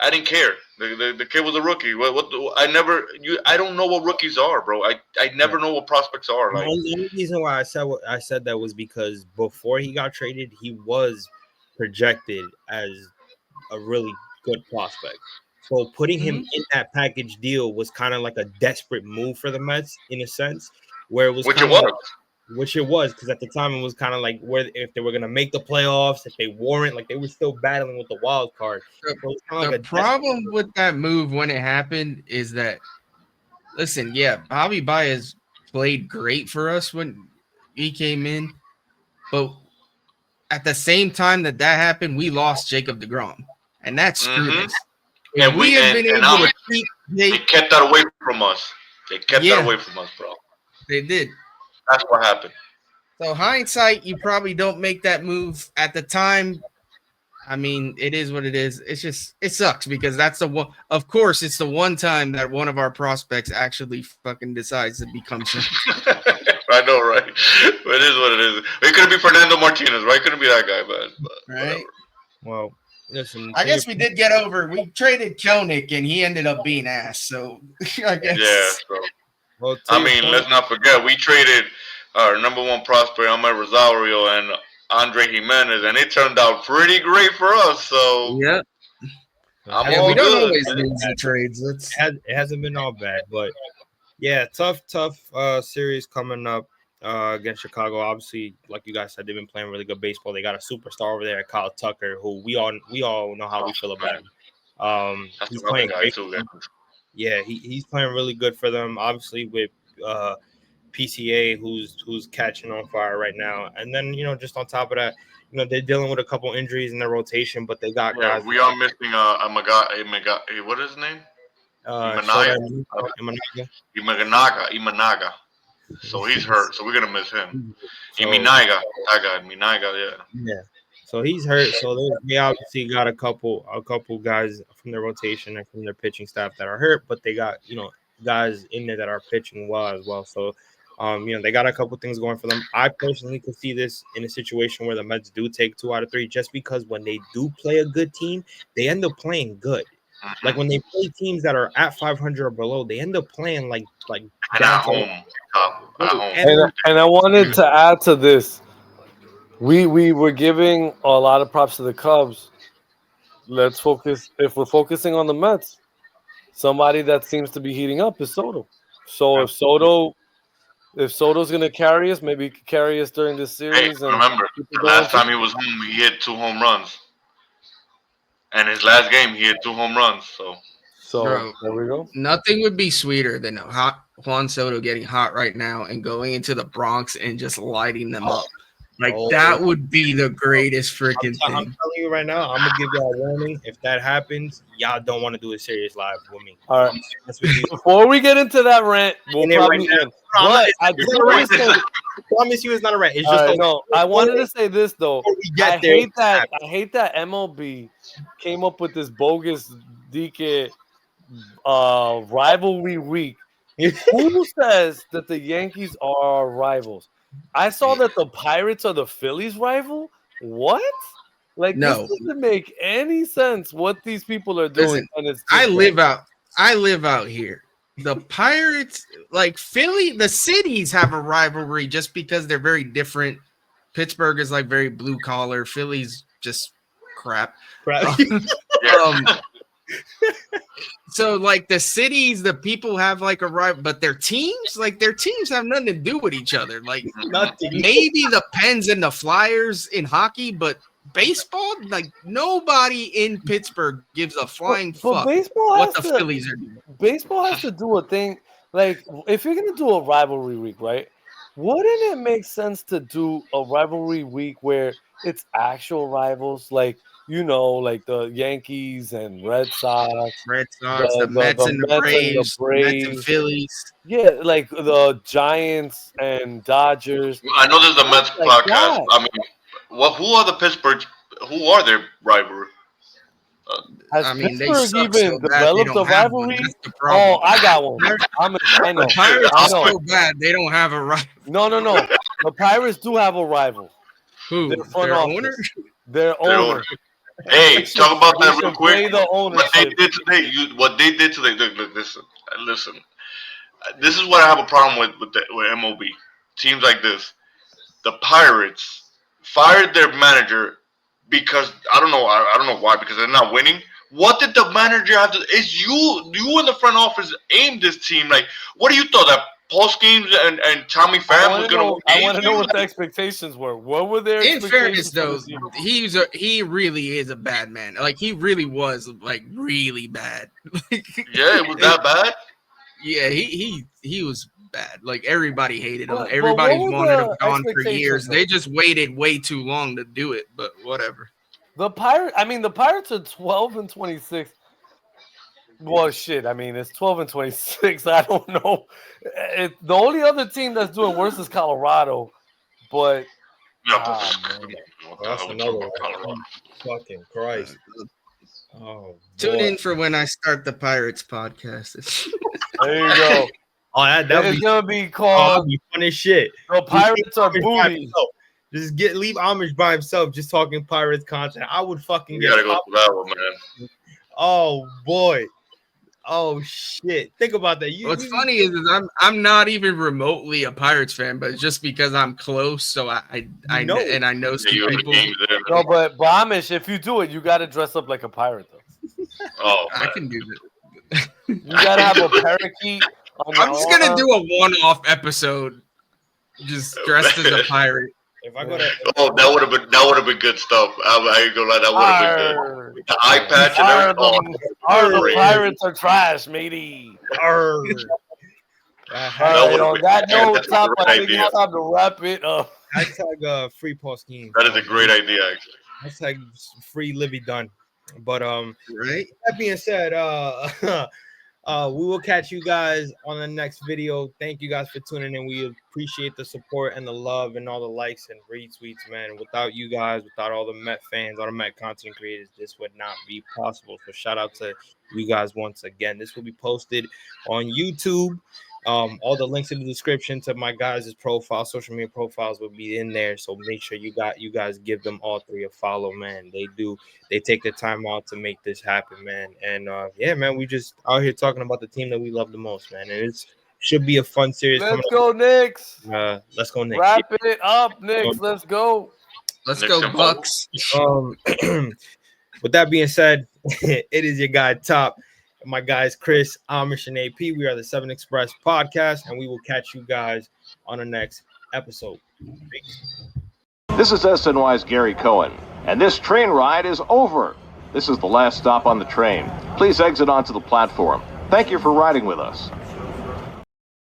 I didn't care. The kid was a rookie. I don't know what rookies are, bro. I never know what prospects are. The Like, only reason why I said what I said that was because before he got traded, he was projected as a really good prospect. So putting him in that package deal was kind of like a desperate move for the Mets in a sense, where it was which it kind of was. which it was, because at the time it was kind of like where if they were gonna make the playoffs, if they weren't, like they were still battling with the wild card. So it was kind of The like a problem with that move when it happened is that, listen, yeah, Bobby Baez played great for us when he came in, but at the same time that happened, we lost Jacob deGrom, and that screwed Mhm. us. If And we had been able to keep they kept that away from us. They kept Yeah. that away from us, bro. they did. That's what happened. So hindsight, you probably don't make that move at the time. I mean, it is what it is. It's just it sucks because that's the one. Of course, it's the one time that one of our prospects actually fucking decides to become something. I know, right? But it is what it is. It couldn't be Fernando Martinez, right? It couldn't be that guy, man. But Right? whatever. well, listen. I guess we did get over. We traded Kelnick, and he ended up being ass. So I guess. Yeah. So Well, to I your mean, point, let's not forget we traded our number one prospect, Ahmed Rosario, and Andre Jimenez, and it turned out pretty great for us. So Yeah. I'm Yeah, all we don't good. always lose the trades. That's it hasn't been all bad, but yeah, tough series coming up against Chicago. Obviously, like you guys said, they've been playing really good baseball. They got a superstar over there, Kyle Tucker, who we all know how we feel about him. That's He's another playing guy great. too. Man. Yeah, he's playing really good for them. Obviously, with PCA, who's catching on fire right now, and then just on top of that, they're dealing with a couple injuries in their rotation, but they got Yeah, guys. we are missing what is his name? Shota Imanaga. So he's hurt. So we're gonna miss him. So, Minaga, yeah. yeah. So he's hurt. So they obviously got a couple guys from their rotation and from their pitching staff that are hurt, but they got guys in there that are pitching well as well. So they got a couple things going for them. I personally could see this in a situation where the Mets do take 2 out of 3, just because when they do play a good team, they end up playing good. Mm-hmm. Like when they play teams that are at 500 or below, they end up playing like and down at home, at home. And I wanted to add to this. We were giving a lot of props to the Cubs. Let's focus. If we're focusing on the Mets, somebody that seems to be heating up is Soto. So if Soto's going to carry us, maybe he could carry us during this Hey, series. And remember the last time he was home, he hit 2 home runs, and his last game he hit 2 home runs. So Bro, there we go. Nothing would be sweeter than a hot Juan Soto getting hot right now and going into the Bronx and just lighting them up. Like that would be the greatest freaking I'm thing. telling you right now, I'm gonna give y'all a warning. If that happens, y'all don't want to do a series live with me. All right. Before we get into that rant, we'll And then probably right now- end. But I do want to say, I promise you, it's not a rant. It's all just right, no. I wanted to say this though. Before we get I there, hate that MLB came up with this bogus DK rivalry week. Who says that the Yankees are our rivals? I saw that the Pirates are the Phillies' rival. What? Like, No. this doesn't make any sense what these people are doing. Listen, and it's I live out here. The Pirates, like Philly, the cities have a rivalry just because they're very different. Pittsburgh is like very blue collar. Philly's just crap. So like the cities, the people have like a rival, but their teams have nothing to do with each other. Like nothing. Maybe the Pens and the Flyers in hockey, but baseball, like nobody in Pittsburgh gives a flying fuck baseball what the Phillies are doing. Baseball has to do a thing. Like, if you're gonna do a rivalry week, right? Wouldn't it make sense to do a rivalry week where it's actual rivals, like like the Yankees and Red Sox, the Mets and the Braves, Mets and Phillies. Yeah, like the Giants and Dodgers. I know there's the Mets like podcast. that. I mean, who are the Pittsburgh? Who are their rivalry? Has Pittsburgh so even developed a rivalry? Oh, I got one. I know. The Pirates are so bad they don't have a rival. No. The Pirates do have a rival. Who? Their owner. Their owner. Hey, talk about that real quick. Play the What they ownership. did today. What they did today. Look, listen. This is what I have a problem with MLB teams like this. The Pirates fired their manager because I don't know. I don't know why. Because they're not winning. What did the manager have to? Is you in the front office aimed this team? Like, what do you thought that post games and Tommy Pham was gonna win games? I want to know what the expectations were. What were their In expectations? fairness, though, he really is a bad man. Like he really was like really bad. Yeah, it was that bad. Yeah, he was bad. Like everybody hated him. But Everybody what were wanted him the gone for expectations, years. though? They just waited way too long to do it. But whatever. The Pirates are 12-26. Well, shit. I mean, it's 12-26. I don't know. The only other team that's doing worse is Colorado. But Yeah, That's another one. Fucking Christ. Oh, Tune boy. in for when I start the Pirates podcast. there you go. Oh, that'd It's be, gonna be that'd called be fun as shit. The Pirates Are Amish by Booty. himself. Just leave Amish by himself, just talking Pirates content. I would fucking you get. gotta go through that one, man. Oh boy. Oh shit. Think about that. What's funny is I'm not even remotely a Pirates fan, but just because I'm close, so I know and I know some You in the people. game there, No, man. but Amish, if you do it, you gotta dress up like a pirate, though. Oh, I man. can do that. You gotta have a parakeet. I'm just gonna do a one-off episode, just dressed as a pirate. If I go to That would have been good stuff. I ain't gonna lie, that would have been good. The eye patch and everything. The Pirates are trash, matey. Arr. On that note, that's a I great think idea. it's time to wrap it up. Hashtag free Paul Scheme. That is a great idea, actually. Hashtag free Livy Dunn. But Right? that being said, we will catch you guys on the next video. Thank you guys for tuning in. We appreciate the support and the love and all the likes and retweets, man. Without you guys, without all the Met fans, all the Met content creators, this would not be possible. So shout out to you guys once again. This will be posted on YouTube. All the links in the description to my guys' profile, social media profiles will be in there. So make sure you guys give them all three a follow, man. They take the time out to make this happen, man. And yeah, man, we just out here talking about the team that we love the most, man. And it should be a fun series. Let's go, Knicks. Let's go, Knicks. Wrap it up, Knicks. Let's go. Let's go, Bucks. With that being said, it is your guy Top. My guys, Chris, Amish, and AP. We are the 7 Express podcast, and we will catch you guys on the next episode. Peace. This is SNY's Gary Cohen, and this train ride is over. This is the last stop on the train. Please exit onto the platform. Thank you for riding with us.